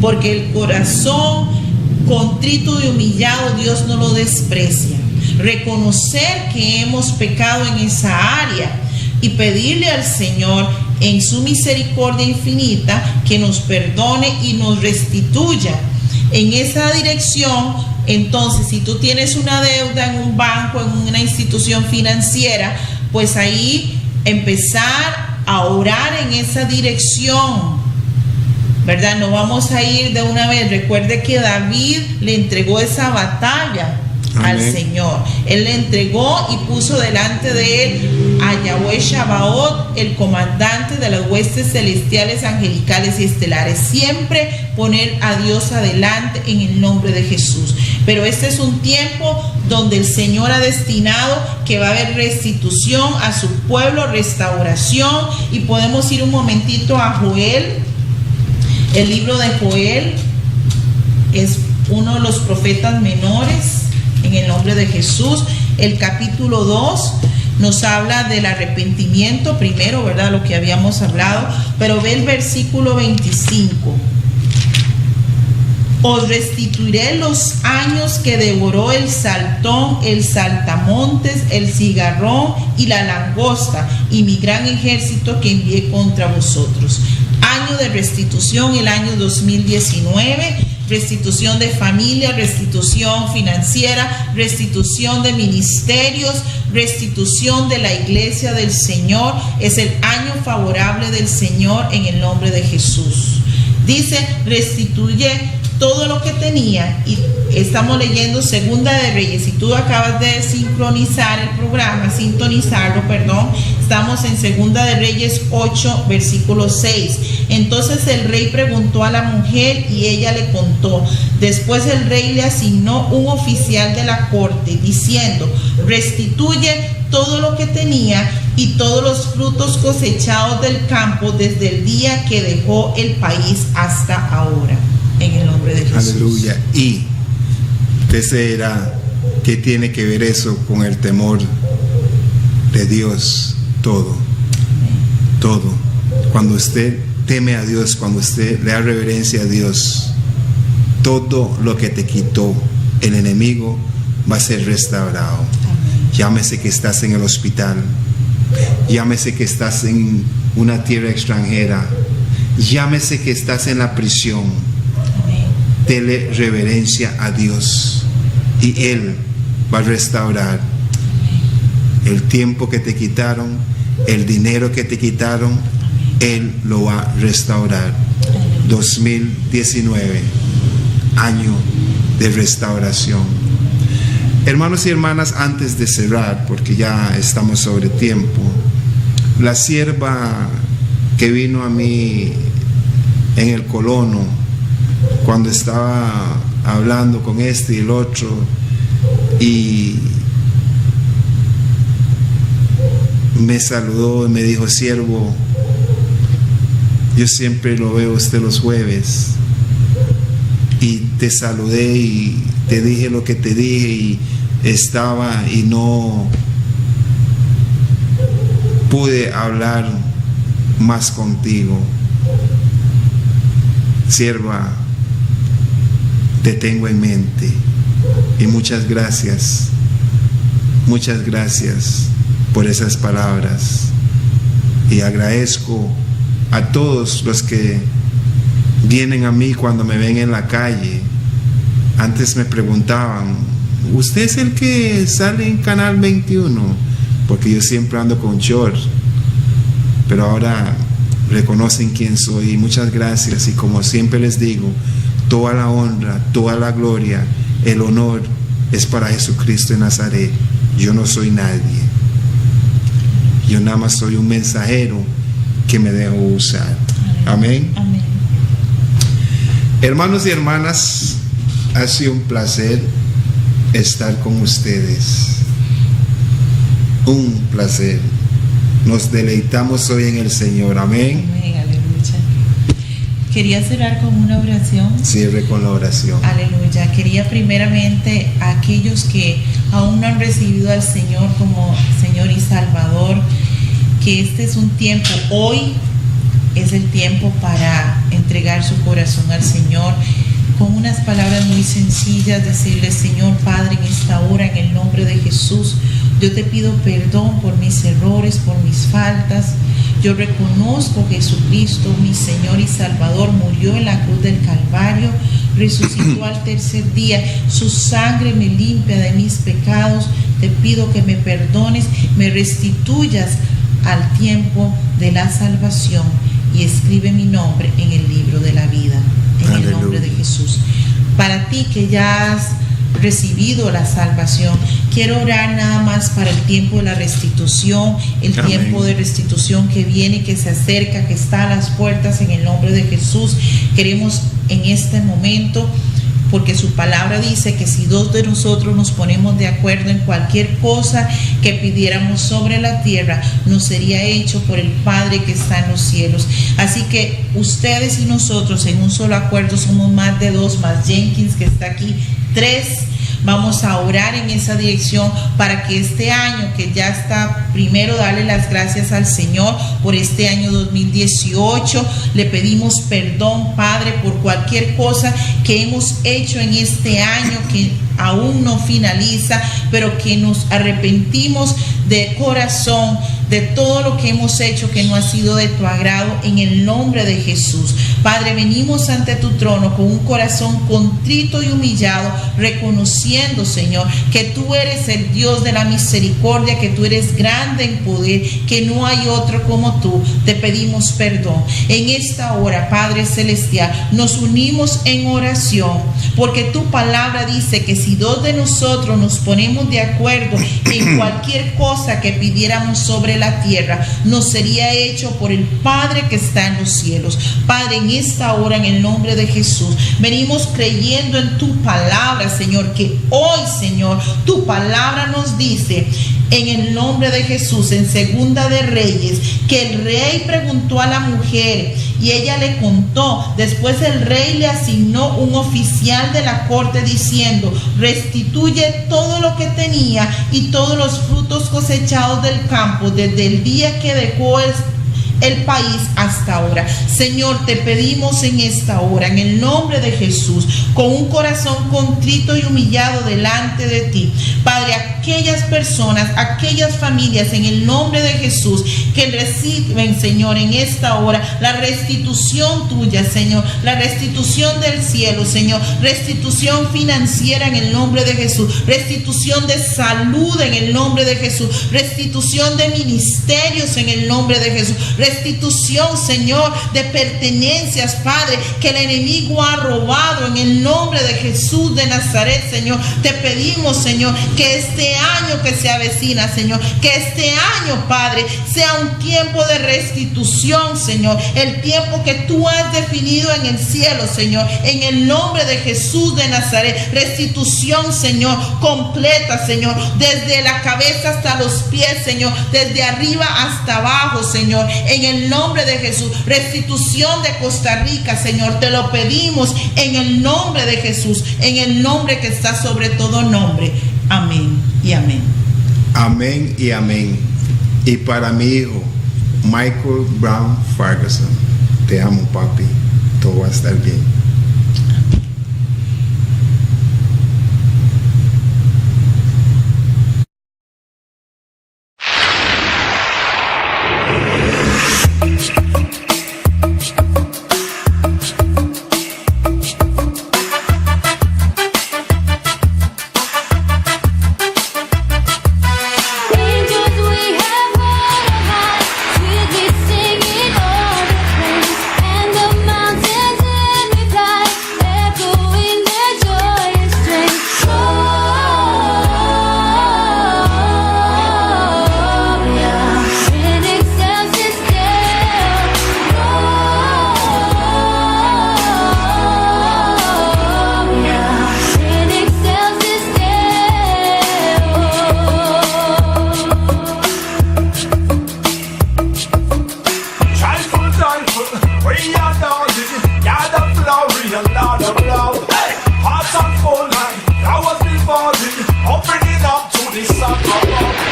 porque el corazón contrito y humillado Dios no lo desprecia. Reconocer que hemos pecado en esa área y pedirle al Señor en su misericordia infinita que nos perdone y nos restituya. En esa dirección, entonces, si tú tienes una deuda en un banco, en una institución financiera, pues ahí empezar a orar en esa dirección, ¿verdad? No vamos a ir de una vez. Recuerde que David le entregó esa batalla al Señor. Él le entregó y puso delante de él a Yahweh Shabaoth, el comandante de las huestes celestiales, angelicales y estelares. Siempre poner a Dios adelante en el nombre de Jesús. Pero este es un tiempo donde el Señor ha destinado que va a haber restitución a su pueblo, restauración. Y podemos ir un momentito a Joel. El libro de Joel es uno de los profetas menores en el nombre de Jesús. El capítulo 2 nos habla del arrepentimiento primero, ¿verdad? Lo que habíamos hablado, pero ve el versículo 25. Os restituiré los años que devoró el saltón, el saltamontes, el cigarrón y la langosta, y mi gran ejército que envié contra vosotros. Año de restitución, el año 2019. Restitución de familia, restitución financiera, restitución de ministerios, restitución de la iglesia del Señor. Es el año favorable del Señor en el nombre de Jesús. Dice, restituye todo lo que tenía. Y estamos leyendo Segunda de Reyes. Si tú acabas de sintonizarlo, estamos en Segunda de Reyes 8, versículo 6. Entonces el rey preguntó a la mujer y ella le contó. Después el rey le asignó un oficial de la corte diciendo, restituye todo lo que tenía y todos los frutos cosechados del campo desde el día que dejó el país hasta ahora. En el nombre de Jesús. Aleluya. Y usted dirá, ¿qué tiene que ver eso con el temor de Dios? Todo. Todo. Cuando usted teme a Dios, cuando usted le da reverencia a Dios, todo lo que te quitó el enemigo va a ser restaurado. Amén. Llámese que estás en el hospital, llámese que estás en una tierra extranjera, llámese que estás en la prisión. Dele reverencia a Dios y Él va a restaurar el tiempo que te quitaron, el dinero que te quitaron. Él lo va a restaurar. 2019, año de restauración. Hermanos y hermanas, antes de cerrar, porque ya estamos sobre tiempo, la sierva que vino a mí en el colono, cuando estaba hablando con este y el otro, y me saludó y me dijo, siervo, yo siempre lo veo a usted los jueves, y te saludé y te dije lo que te dije, y estaba y no pude hablar más contigo. Sierva, te tengo en mente y muchas gracias por esas palabras, y agradezco a todos los que vienen a mí cuando me ven en la calle. Antes me preguntaban, ¿usted es el que sale en Canal 21? Porque yo siempre ando con short, pero ahora reconocen quién soy. Muchas gracias, y como siempre les digo, toda la honra, toda la gloria, el honor es para Jesucristo de Nazaret. Yo no soy nadie, yo nada más soy un mensajero que me dejo usar. Amén. Amén. Hermanos y hermanas, ha sido un placer estar con ustedes, un placer. Nos deleitamos hoy en el Señor. Amén. Amén, aleluya. Quería cerrar con una oración. Cierre con la oración. Aleluya. Quería primeramente a aquellos que aún no han recibido al Señor como Señor y Salvador, que este es un tiempo, hoy es el tiempo para entregar su corazón al Señor. Con unas palabras muy sencillas, decirle, Señor Padre, en esta hora, en el nombre de Jesús, yo te pido perdón por mis errores, por mis faltas. Yo reconozco que Jesucristo, mi Señor y Salvador, murió en la cruz del Calvario, resucitó al tercer día. Su sangre me limpia de mis pecados. Te pido que me perdones, me restituyas al tiempo de la salvación y escribe mi nombre en el libro de la vida, en el nombre de Jesús. Para ti que ya has recibido la salvación, quiero orar nada más para el tiempo de la restitución, el Amén. tiempo de restitución que viene, que se acerca, que está a las puertas, en el nombre de Jesús. Queremos en este momento, porque su palabra dice que si dos de nosotros nos ponemos de acuerdo en cualquier cosa que pidiéramos sobre la tierra, nos sería hecho por el Padre que está en los cielos. Así que ustedes y nosotros en un solo acuerdo somos más de dos, más Jenkins que está aquí, 3. Vamos a orar en esa dirección para que este año que ya está, primero darle las gracias al Señor por este año 2018. Le pedimos perdón, Padre, por cualquier cosa que hemos hecho en este año que aún no finaliza, pero que nos arrepentimos de corazón de todo lo que hemos hecho que no ha sido de tu agrado, en el nombre de Jesús. Padre, venimos ante tu trono con un corazón contrito y humillado, reconociendo, Señor, que tú eres el Dios de la misericordia, que tú eres grande en poder, que no hay otro como tú. Te pedimos perdón. En esta hora, Padre Celestial, nos unimos en oración, porque tu palabra dice que si dos de nosotros nos ponemos de acuerdo en cualquier cosa que pidiéramos sobre la tierra, nos sería hecho por el Padre que está en los cielos. Padre, en esta hora, en el nombre de Jesús, venimos creyendo en tu palabra, Señor, que hoy, Señor, tu palabra nos dice, en el nombre de Jesús, en Segunda de Reyes, que el rey preguntó a la mujer y ella le contó. Después el rey le asignó un oficial de la corte diciendo: restituye todo lo que tenía y todos los frutos cosechados del campo desde el día que dejó el país hasta ahora. Señor, te pedimos en esta hora, en el nombre de Jesús, con un corazón contrito y humillado delante de ti, Padre, aquellas personas, aquellas familias, en el nombre de Jesús, que reciben, Señor, en esta hora la restitución tuya, Señor, la restitución del cielo, Señor, restitución financiera en el nombre de Jesús, restitución de salud en el nombre de Jesús, restitución de ministerios en el nombre de Jesús, restitución, Señor, de pertenencias, Padre, que el enemigo ha robado, en el nombre de Jesús de Nazaret, Señor. Te pedimos, Señor, que este año que se avecina, Señor, que este año, Padre, sea un tiempo de restitución, Señor, el tiempo que tú has definido en el cielo, Señor, en el nombre de Jesús de Nazaret. Restitución, Señor, completa, Señor, desde la cabeza hasta los pies, Señor, desde arriba hasta abajo, Señor, en el nombre de Jesús. Restitución de Costa Rica, Señor, te lo pedimos en el nombre de Jesús, en el nombre que está sobre todo nombre. Amén y amén. Amén y amén. Y para mi hijo, Michael Brown Ferguson, te amo, papi. Todo va a estar bien. Hearts are full and flowers be falling, opening up to the sun above.